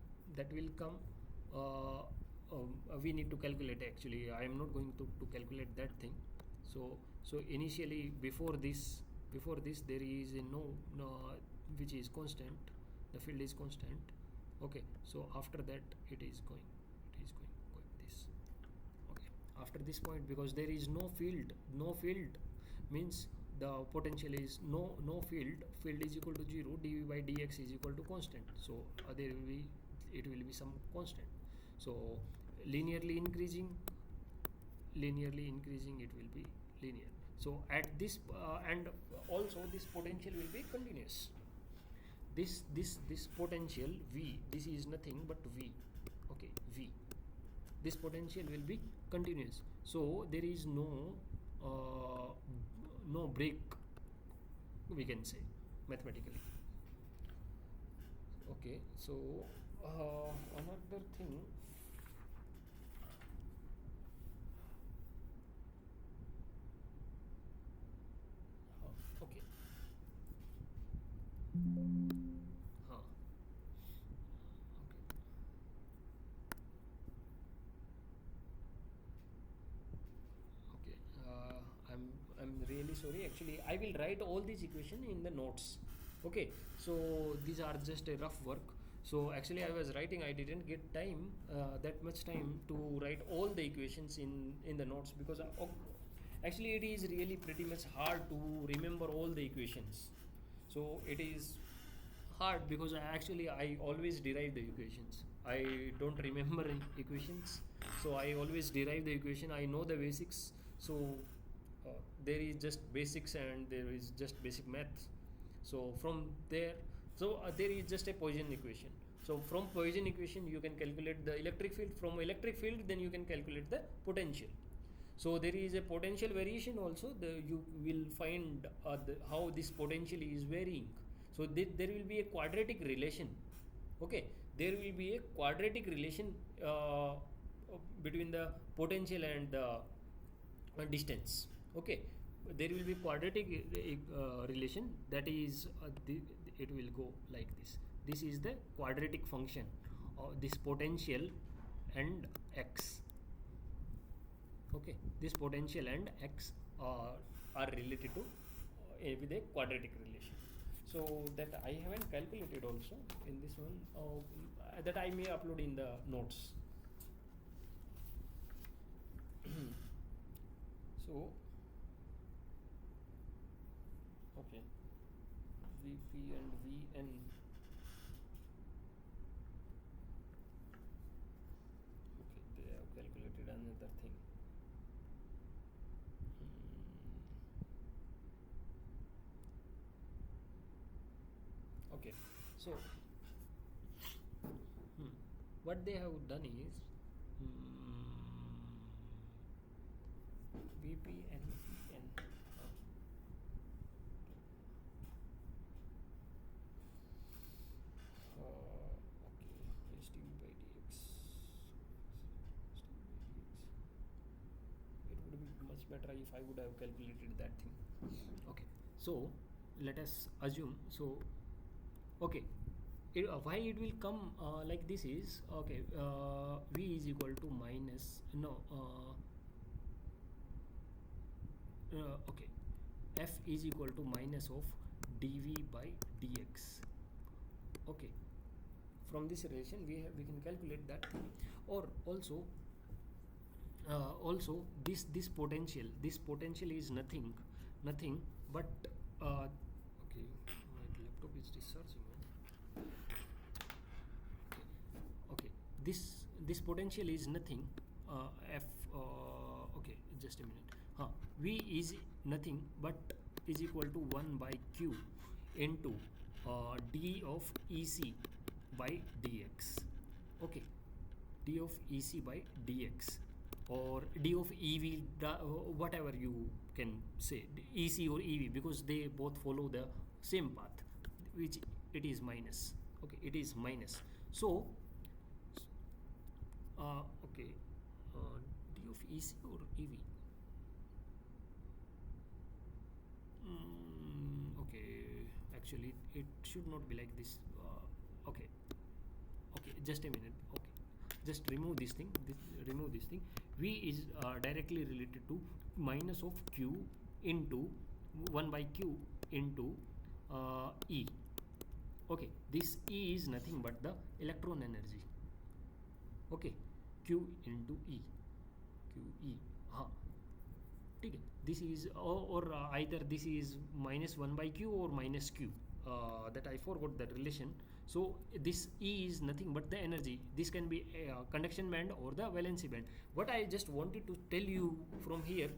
A: we need to calculate. Actually, I am not going to calculate that thing. So initially, before this there is a no which is constant. The field is constant. Okay, so after that it is going this. Okay, after this point, because there is no field means the potential is no field is equal to 0, dv by dx is equal to constant. So it will be some constant. So linearly increasing, it will be linear. So at this and also this potential will be continuous. This potential v, this is nothing but v. Okay, v, this potential will be continuous. So there is no break, we can say, mathematically. Okay, so another thing, okay, okay, actually I will write all these equation in the notes. Okay, so these are just a rough work. So actually I was writing, I didn't get time, that much time to write all the equations in the notes, because actually it is really pretty much hard to remember all the equations. So it is hard because I always derive the equations. I don't remember equations, so I always derive the equation. I know the basics. So there is just basics and there is just basic math. So from there, there is just a Poisson equation. So from Poisson equation you can calculate the electric field. From electric field then you can calculate the potential. So there is a potential variation also. You will find how this potential is varying. So there will be a quadratic relation. Okay, there will be a quadratic relation between the potential and the distance. Okay, there will be quadratic relation, that is it will go like this. This is the quadratic function of this potential and x. Okay, this potential and x are related to with a quadratic relation. So that I haven't calculated also in this one, that I may upload in the notes. So okay, Vp and Vn. Okay, they have calculated another thing. Okay, so what they have done is Vp and Vn. Okay, raised to by dx. It would be much better if I would have calculated that thing. Okay, so let us assume. So okay, why it will come like this is, okay, V is equal to minus, no, okay, F is equal to minus of dV by dx. Okay, from this relation we can calculate that thing. Or also this potential is nothing but okay, my laptop is discharging. Okay, this potential is nothing, f okay, just a minute. V is nothing but is equal to 1 by q into d of ec by dx. Okay, d of ec by dx, or d of ev, whatever you can say, ec or ev, because they both follow the same path, which it is minus. Okay, it is minus. So okay, d of ec or ev, okay, actually it should not be like this. Okay, just a minute. Okay, just remove this thing, remove this thing. V is directly related to minus of q into 1 by q into E. Okay, this E is nothing but the electron energy. Okay, Q into E, QE. ठीक है, this is or either this is minus 1 by q or minus q, that I forgot that relation. So this E is nothing but the energy. This can be a conduction band or the valency band. What I just wanted to tell you from here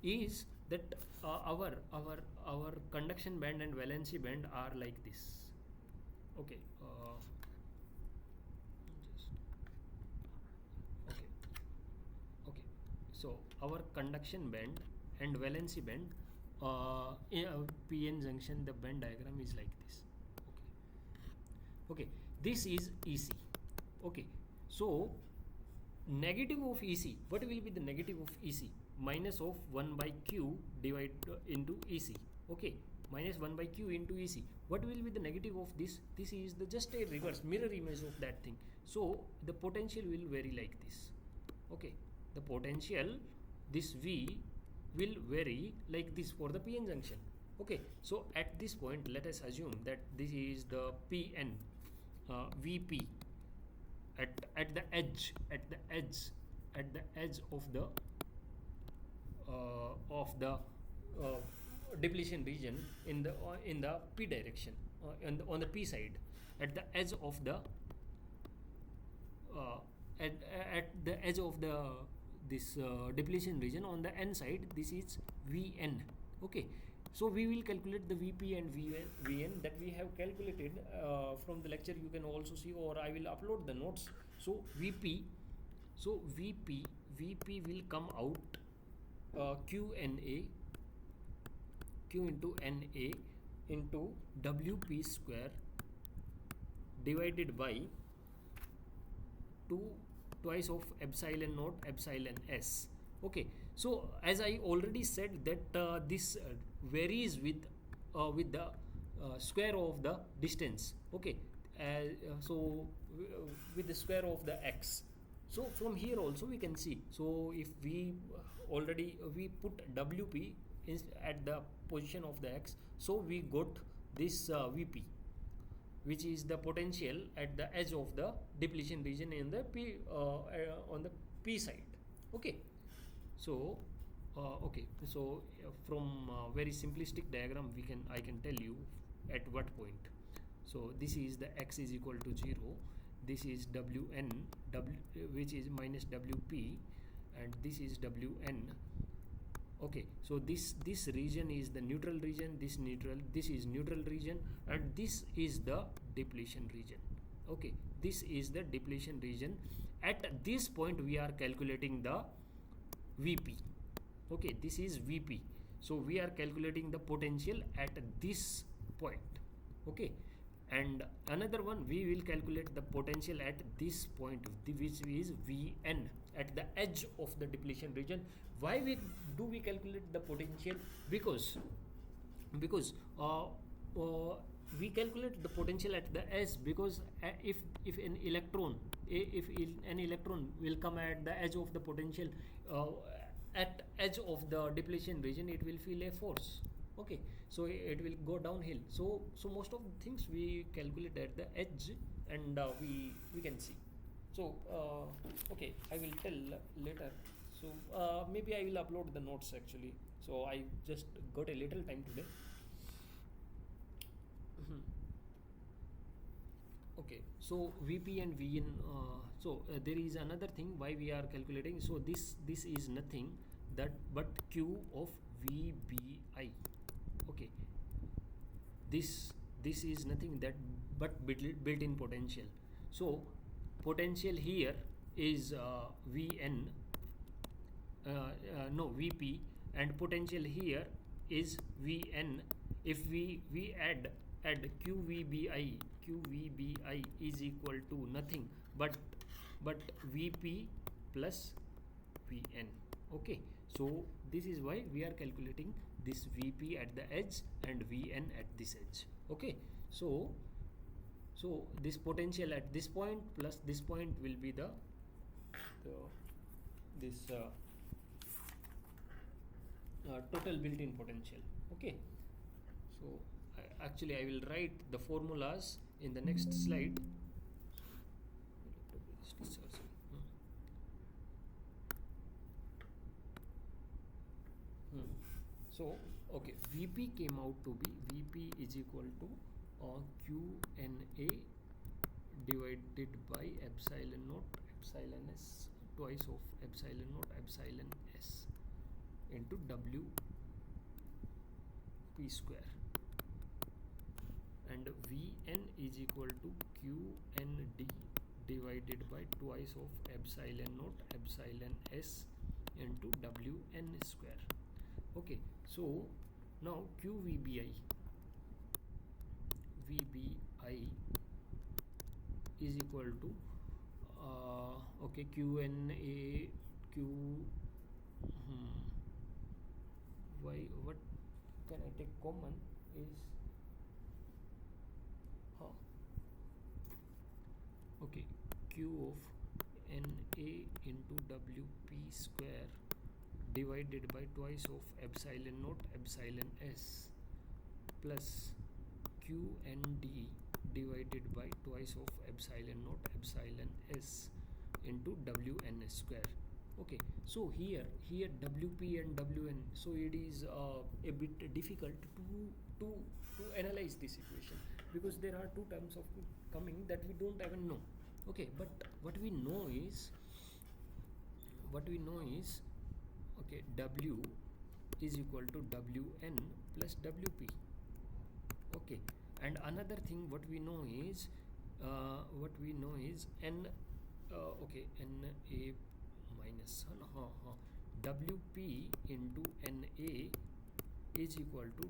A: is that our conduction band and valency band are like this. Okay, okay, so our conduction band and valency band, in a PN junction, the band diagram is like this. Okay, this is EC. Okay, so negative of EC, what will be the negative of EC? Minus of 1 by q divided into EC. Okay, minus 1 by q into EC. What will be the negative of this? This is just a reverse mirror image of that thing. So the potential will vary like this. Okay, the potential, this V will vary like this for the PN junction. Okay, so at this point let us assume that this is the PN VP at the edge at the edge of the depletion region in the P direction on the P side at the edge of the uh, at the edge of the this depletion region on the N side. This is Vn. Okay, so we will calculate the Vp and Vn that we have calculated from the lecture. You can also see, or I will upload the notes. So Vp, Vp will come out QNA Q into NA into WP square divided by 2 twice of epsilon naught epsilon s. Okay, so as I already said that this varies with the square of the distance. Okay, with the square of the x. So from here also we can see, so if we already we put WP at the position of the x, so we got this VP, which is the potential at the edge of the depletion region in the P on the P side. Okay, so from very simplistic diagram I can tell you at what point. So this is the x is equal to 0, this is Wn which is minus Wp, and this is Wn. Okay, so this region is the neutral region, this is neutral region, and this is the depletion region. Okay, this is the depletion region. At this point we are calculating the Vp. Okay, this is Vp, so we are calculating the potential at this point. Okay, and another one we will calculate the potential at this point, which is Vn at the edge of the depletion region. Why we calculate the potential? Because we calculate the potential at the S, because if an electron will come at the edge of the potential at edge of the depletion region, it will feel a force. Okay, so it will go downhill. So most of the things we calculate at the edge, and we can see. So okay, I will tell later. So maybe I will upload the notes actually. So I just got a little time today. Okay, so VP and Vn. There is another thing why we are calculating. So this is nothing that but Q of VBI. Okay, this is nothing that but built-in potential. So potential here is Vn. No, Vp, and potential here is Vn. If we add QVBI is equal to nothing but Vp plus Vn. Okay, so this is why we are calculating this Vp at the edge and Vn at this edge. Okay, so this potential at this point plus this point will be this total built-in potential. Okay, so actually I will write the formulas in the next slide. So okay, Vp came out to be Vp is equal to QNA divided by epsilon naught epsilon s twice of epsilon naught epsilon s into W P square, and Vn is equal to QND divided by twice of epsilon naught epsilon s into Wn square. Okay, so now VBI is equal to okay, QNA why what can I take common is okay, Q of NA into WP square divided by twice of epsilon naught epsilon s plus q and d divided by twice of epsilon naught epsilon s into wn square. Okay, so here wp and wn, so it is a bit difficult to analyze this equation because there are two terms of coming that we don't even know. Okay, but what we know is okay, w is equal to wn plus wp. Okay, and another thing what we know is n okay, n a minus wp into na is equal to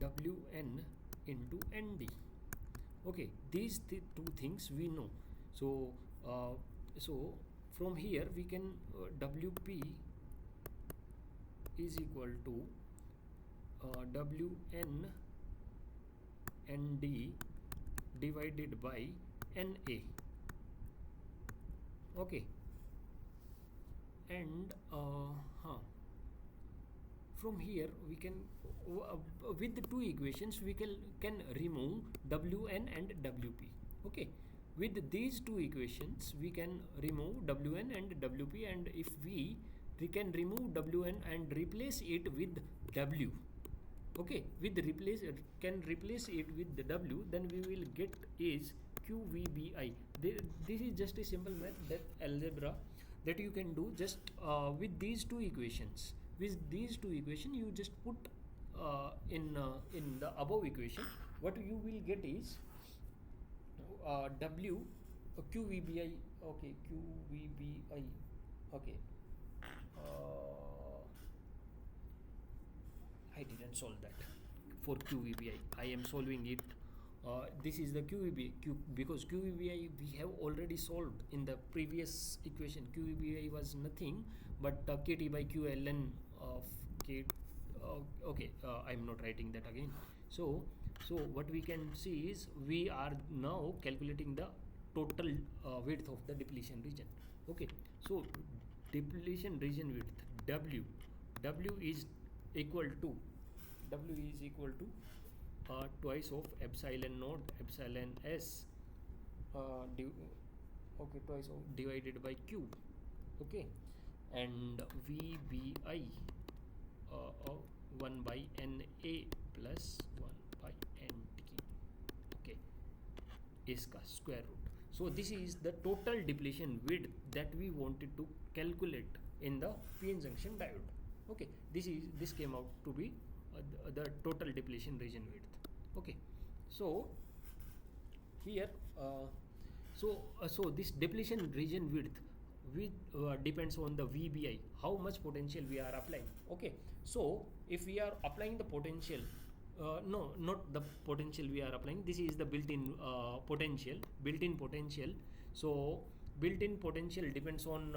A: wn into nd. Okay, these two things we know. So so from here we can wp is equal to wn nd divided by na. Okay, and from here we can with the two equations we can remove wn and wp. Okay, with these two equations we can remove wn and wp, and if we can remove wn and replace it with w. Okay, with replace it with the w, then we will get is qvbi. This is just a simple math, that algebra that you can do just with these two equations. With these two equations you just put in the above equation, what you will get is w qvbi. Okay, qvbi. Okay, I didn't solve that for QVBI. I am solving it. This is the QVBI because QVBI we have already solved in the previous equation. QVBI was nothing but KT by QLN of K. Okay, I'm not writing that again. So what we can see is we are now calculating the total width of the depletion region. Okay, so depletion region width W is equal to twice of epsilon naught epsilon s okay, twice of divided by q. Okay, and vbi 1 by na plus 1 by nd. Okay, is ka square root. So this is the total depletion width that we wanted to calculate in the PN junction diode. Okay, this came out to be the total depletion region width. Okay, so here so this depletion region width depends on the VBI, how much potential we are applying. Okay, so if we are applying the potential, no, not the potential we are applying, this is the built-in potential. So built-in potential depends on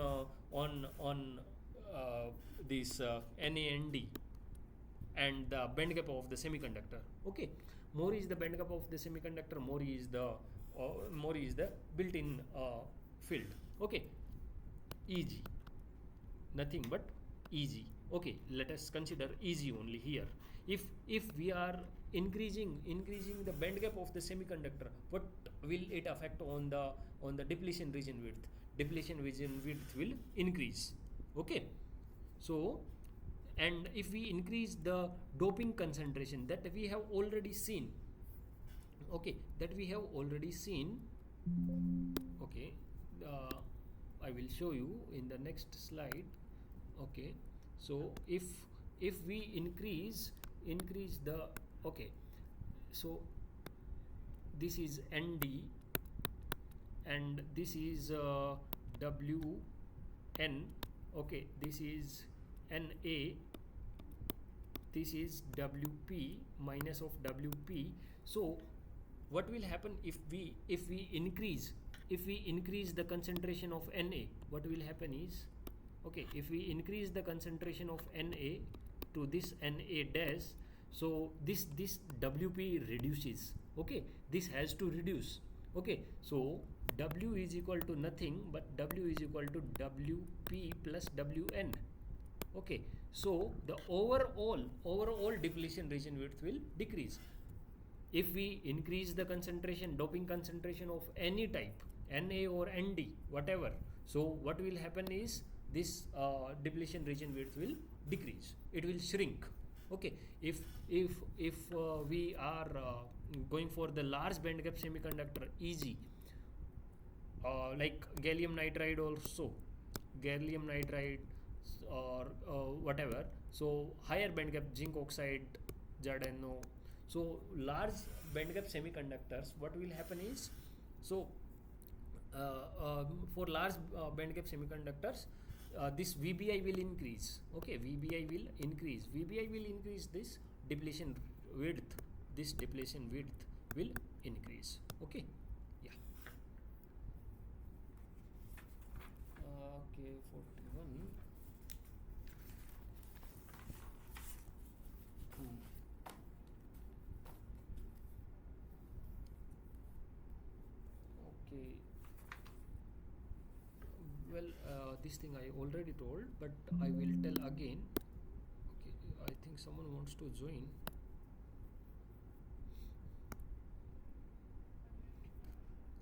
A: this NAND and the band gap of the semiconductor. Okay, more is the band gap of the semiconductor, more is the built-in field. Okay, EG, nothing but EG. Okay, let us consider EG only here. If we are increasing the band gap of the semiconductor, what will it affect on the depletion region width? Depletion region width will increase. Okay, so and if we increase the doping concentration, that we have already seen. Okay, okay, I will show you in the next slide. Okay, so if we increase the, okay, so this is ND and this is WN. Okay, this is NA, this is WP minus of WP. So what will happen if we increase the concentration of Na? What will happen is, okay, if we increase the concentration of Na to this Na dash, so this WP reduces. Okay, this has to reduce. Okay, so W is equal to nothing but W is equal to WP plus WN. Okay, so the overall depletion region width will decrease. If we increase the concentration, doping concentration of any type, Na or Nd, whatever, so what will happen is this depletion region width will decrease. It will shrink. Okay, if we are going for the large band gap semiconductor, EG, like gallium nitride also, gallium nitride or whatever, so higher band gap zinc oxide, ZNO, so large band gap semiconductors, what will happen is, so for large band gap semiconductors, this VBI will increase. Okay, VBI will increase. VBI will increase, this depletion width. This depletion width will increase. Okay, yeah. Okay, 41. Okay. Well, this thing I already told, but I will tell again. Okay, I think someone wants to join.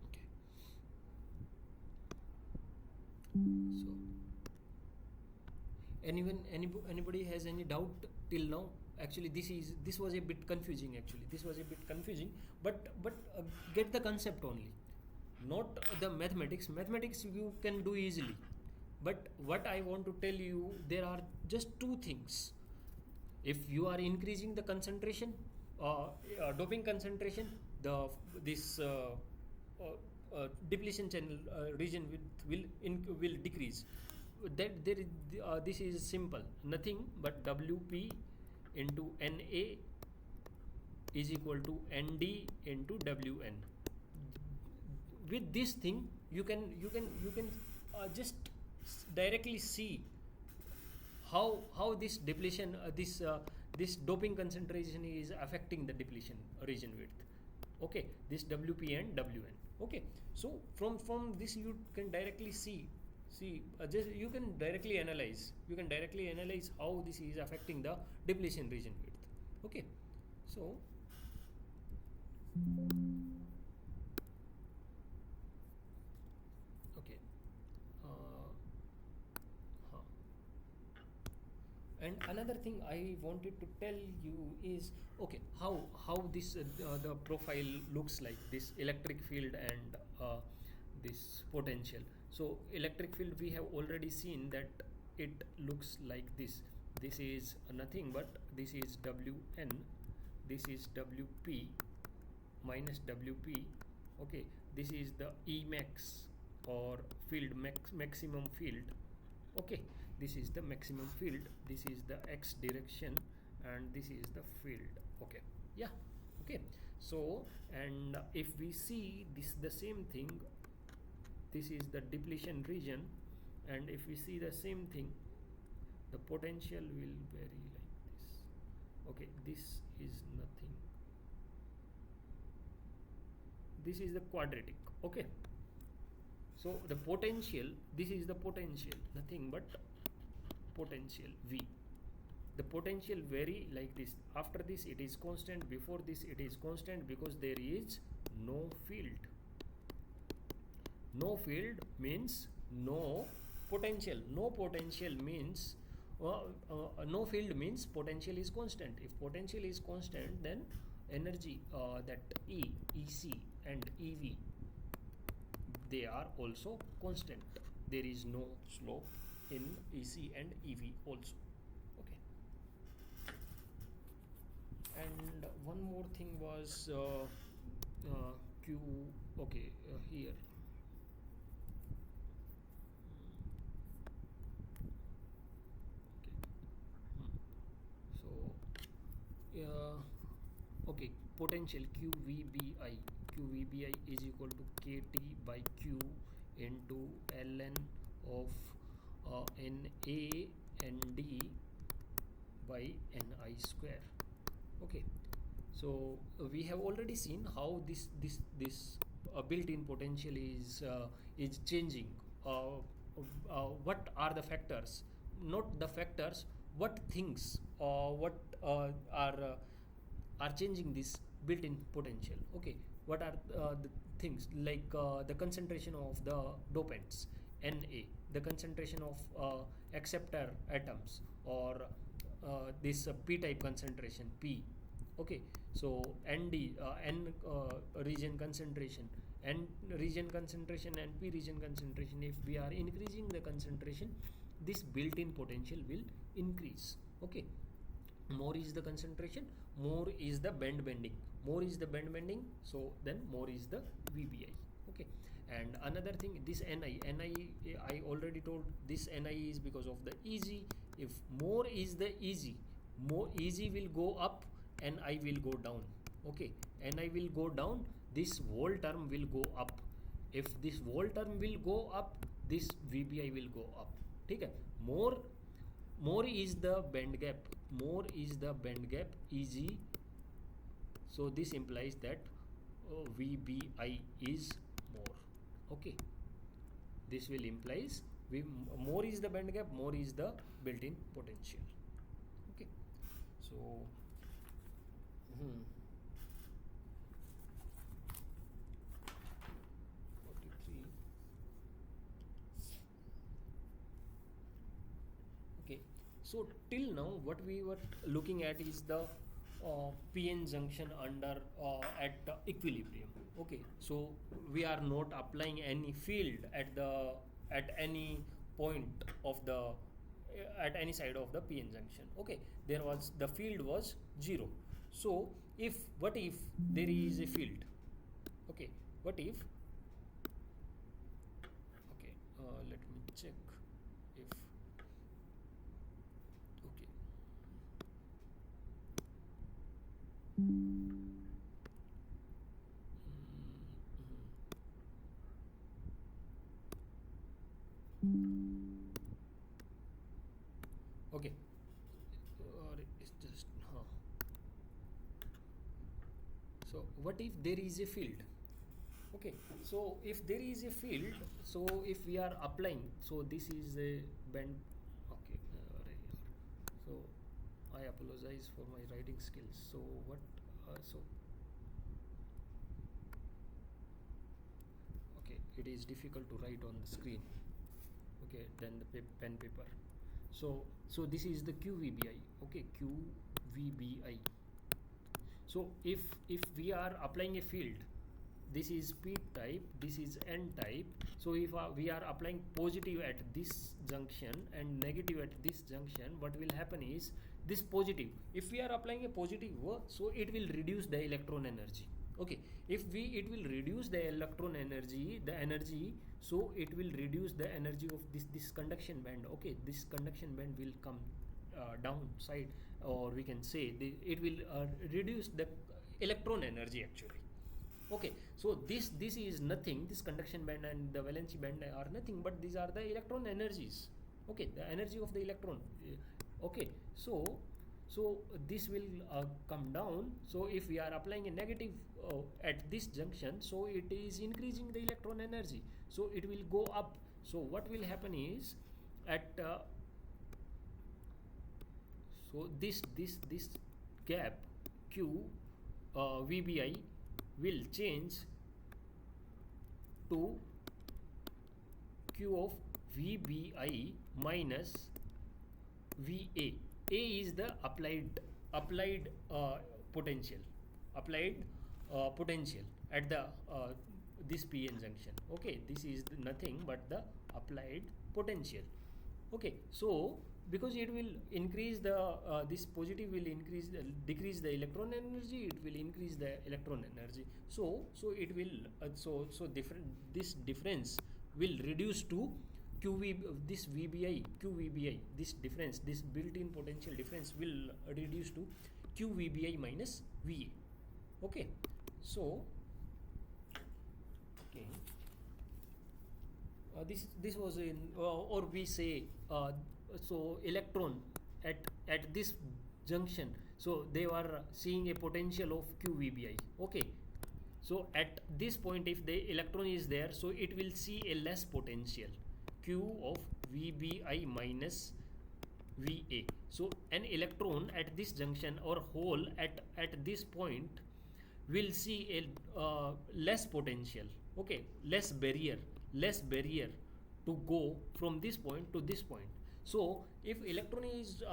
A: Okay. So, anybody has any doubt till now? Actually, this was a bit confusing. Actually, this was a bit confusing, but get the concept only, not the mathematics. Mathematics you can do easily, but what I want to tell you, there are just two things. If you are increasing the concentration, doping concentration, this depletion channel region will decrease. That there is, this is simple, nothing but WP into Na is equal to Nd into Wn. With this thing, you can just directly see how this depletion, this doping concentration is affecting the depletion region width. Okay, this WP and Wn. Okay, so from this you can directly see just you can directly analyze how this is affecting the depletion region width. Okay, so okay, huh. And another thing I wanted to tell you is, okay, how this the profile looks like, this electric field and this potential. So electric field, we have already seen that it looks like this. This is nothing but this is Wn, this is Wp minus Wp. Okay, this is the Emax or field maximum field. Okay, this is the maximum field, this is the x direction, and this is the field. Okay, yeah. Okay, so and if we see this, the same thing, this is the depletion region, and if we see the same thing, the potential will vary like this. Okay, this is nothing, this is the quadratic. Okay, so the potential, this is the potential, nothing but potential V. The potential vary like this. After this it is constant, before this it is constant, because there is no field. No field means no potential. No potential means no field means potential is constant. If potential is constant, then energy, that EC and EV, they are also constant. There is no slope in EC and EV also. Okay. And one more thing was Q. Okay, here. Okay. So, okay, potential QVBI is equal to KT by Q into ln of NA ND by Ni square. Okay, so we have already seen how this built-in potential is changing. What are the factors? Not the factors. What things? Are changing this built-in potential? Okay, what are the things like the concentration of the dopants Na, the concentration of acceptor atoms, or this p-type concentration P. Okay, so nd n region concentration, n region concentration and p region concentration, if we are increasing the concentration, this built-in potential will increase. Okay, more is the concentration, more is the bending, more is the bending, so then more is the VBI. Okay, and another thing, this ni I already told, this ni is because of the Eg. If more is the Eg, more Eg will go up, ni will go down. Okay, ni will go down, this whole term will go up. If this whole term will go up, this VBI will go up. ठीक है, more is the band gap, more is the band gap Eg, so this implies that VBI is more. Okay, this will implies more is the band gap, more is the built-in potential. Okay, so 43. Okay, so till now what we were looking at is the PN junction under at equilibrium. Okay, so we are not applying any field at any point of the at any side of the PN junction. Okay, there was the field was 0. So what if there is a field? Okay, what if, okay, let me check if, okay, okay, it's just so what if there is a field? Okay, so if there is a field, so if we are applying, so this is a bend. Okay, so I apologize for my writing skills. So what so okay, it is difficult to write on the screen. Okay, then the pen paper. So this is the QVBI. Okay, QVBI. So if we are applying a field, this is P type, this is N type. So if we are applying positive at this junction and negative at this junction, what will happen is this positive, if we are applying a positive, so it will reduce the electron energy. Okay, if it will reduce the electron energy, so it will reduce the energy of this conduction band. Okay, this conduction band will come downside, or we can say it will reduce the electron energy actually. Okay, so this is nothing, this conduction band and the valency band are nothing but these are the electron energies. Okay, the energy of the electron. Okay, so this will come down. So if we are applying a negative at this junction, so it is increasing the electron energy, so it will go up. So what will happen is at so this gap Q VBI will change to Q of VBI minus VA. A is the applied potential, potential at the this PN junction. Okay, this is nothing but the applied potential. Okay, so because it will increase the this positive will decrease the electron energy, it will increase the electron energy. So it will this difference will reduce to this QVBI, this difference, this built-in potential difference will reduce to QVBI minus VA. Okay, so okay, this was in or we say so electron at this junction, so they were seeing a potential of QVBI. Okay, So at this point, if the electron is there, so it will see a less potential, Q of VBI minus VA. So an electron at this junction or hole at this point will see a less potential, okay, less barrier to go from this point to this point. So if electron is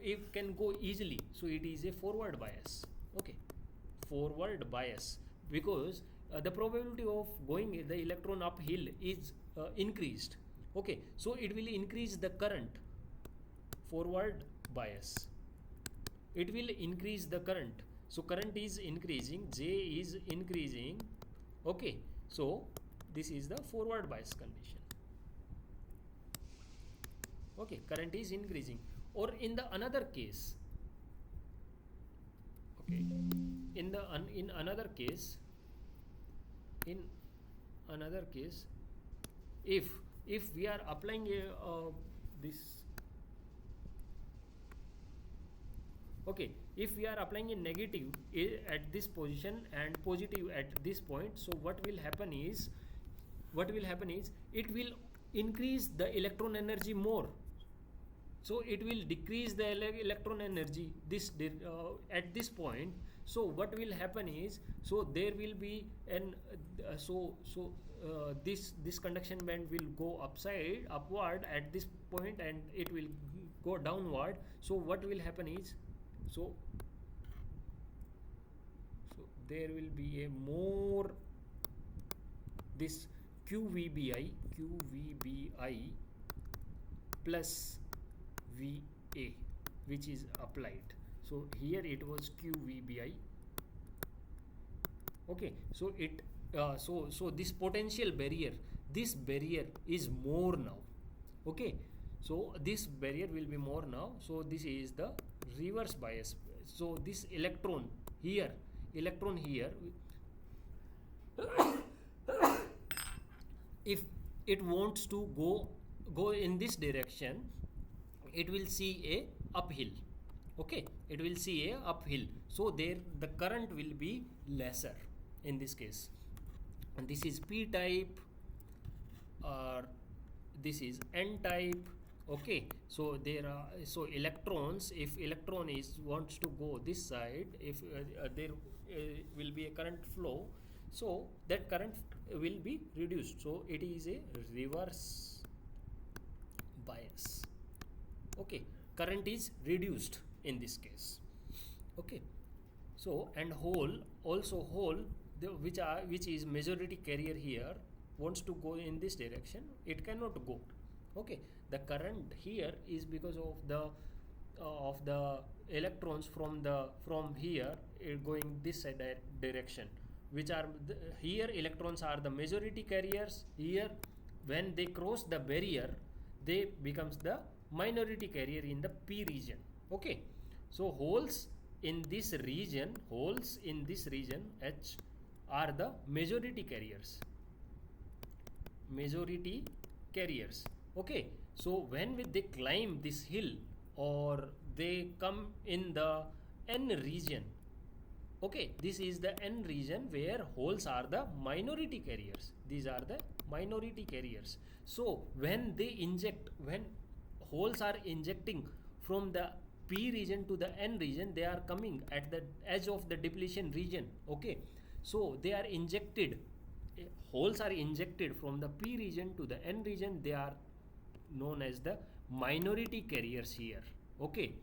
A: if can go easily, so it is a forward bias, okay, forward bias, because the probability of going the electron uphill is increased, okay, so it will increase the current, forward bias, it will increase the current. So current is increasing, J is increasing, okay, so this is the forward bias condition, okay, current is increasing. Or in the another case, okay, in another case, in another case, if we are applying a this, okay, if we are applying a negative at this position and positive at this point, so what will happen is it will increase the electron energy more, so it will decrease the electron energy at this point. So what will happen is, so there will be an this conduction band will go upward at this point and it will go downward. So what will happen is, so there will be a more this QVBI plus VA which is applied. So here it was QVBI, okay, so it so this potential barrier, this barrier is more now, okay, so this barrier will be more now. So this is the reverse bias. So this electron here if it wants to go in this direction, it will see a uphill, okay, it will see a uphill, so there the current will be lesser in this case. And this is P type or this is N type, okay, so there are, so electrons, if electron is wants to go this side, if there will be a current flow, so that current will be reduced, so it is a reverse bias, okay, current is reduced in this case, okay. So and hole which is majority carrier here wants to go in this direction, it cannot go, okay, the current here is because of the electrons from here going this direction, which are here electrons are the majority carriers, here when they cross the barrier they becomes the minority carrier in the P region, okay. So holes in this region H are the majority carriers, okay. So when they climb this hill or they come in the N region, okay, this is the N region where holes are the minority carriers, these are the minority carriers. So when holes are injecting from the P region to the N region, they are coming at the edge of the depletion region, okay, so they are injected, holes are injected from the P region to the N region, they are known as the minority carriers here, okay.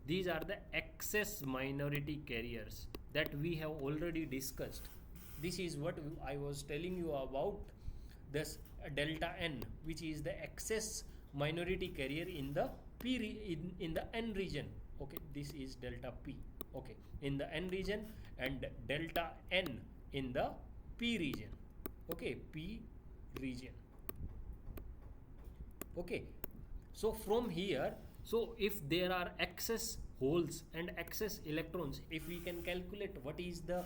A: These are the excess minority carriers that we have already discussed. This is what I was telling you about this delta N, which is the excess minority carrier in the in the N region, okay, this is delta P, okay, in the N region, and delta N in the P region, okay, P region, okay. So from here, so if there are excess holes and excess electrons, if we can calculate what is the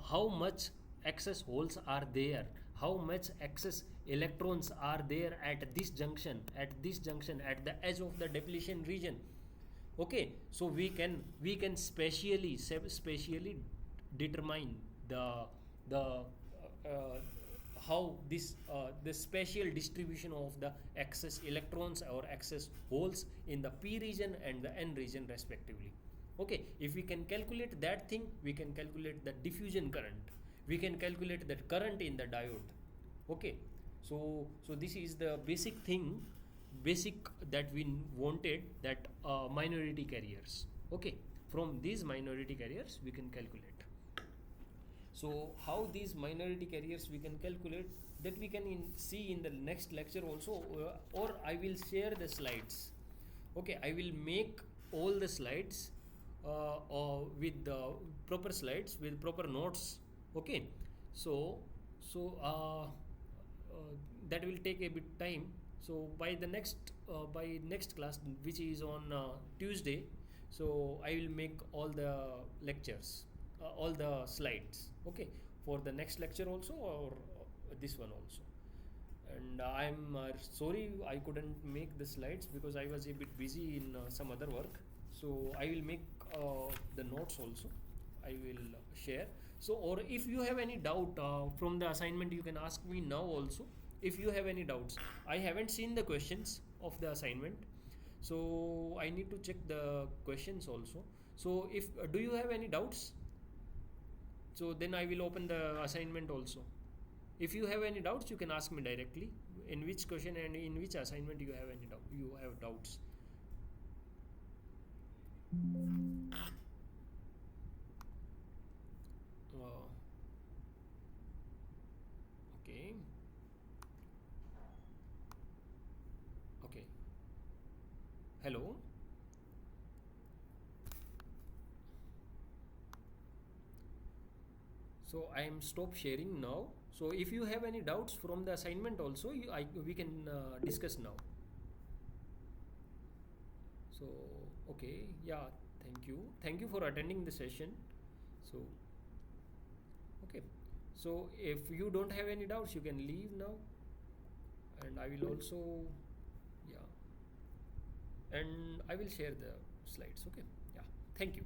A: how much excess holes are there, how much excess electrons are there at this junction at the edge of the depletion region, okay, so we can spatially determine the the how this spatial distribution of the excess electrons or excess holes in the p region and the n region respectively. Okay, if we can calculate that thing, we can calculate the diffusion current, we can calculate that current in the diode. Okay, so this is the basic thing, basic that we wanted, that minority carriers. Okay, from these minority carriers we can calculate. So how these minority carriers we can calculate, that we can see in the next lecture also, or I will share the slides. Okay, I will make all the slides with the proper slides with proper notes. Okay, so that will take a bit time. So by the next class, which is on Tuesday, so I will make all the lectures, all the slides. Okay, for the next lecture also, or this one also. And I'm sorry I couldn't make the slides because I was a bit busy in some other work. So I will make the notes also, I will share. So, or if you have any doubt from the assignment, you can ask me now also. If you have any doubts, I haven't seen the questions of the assignment, so I need to check the questions also. So if do you have any doubts, so then I will open the assignment also. If you have any doubts, you can ask me directly in which question and in which assignment you have any doubt, you have doubts. uh, okay, okay, hello. So I am stop sharing now. So if you have any doubts from the assignment also, we can discuss now. So okay, yeah, thank you for attending the session. So okay, so if you don't have any doubts, you can leave now, and I will also, yeah, and I will share the slides. Okay, yeah, thank you.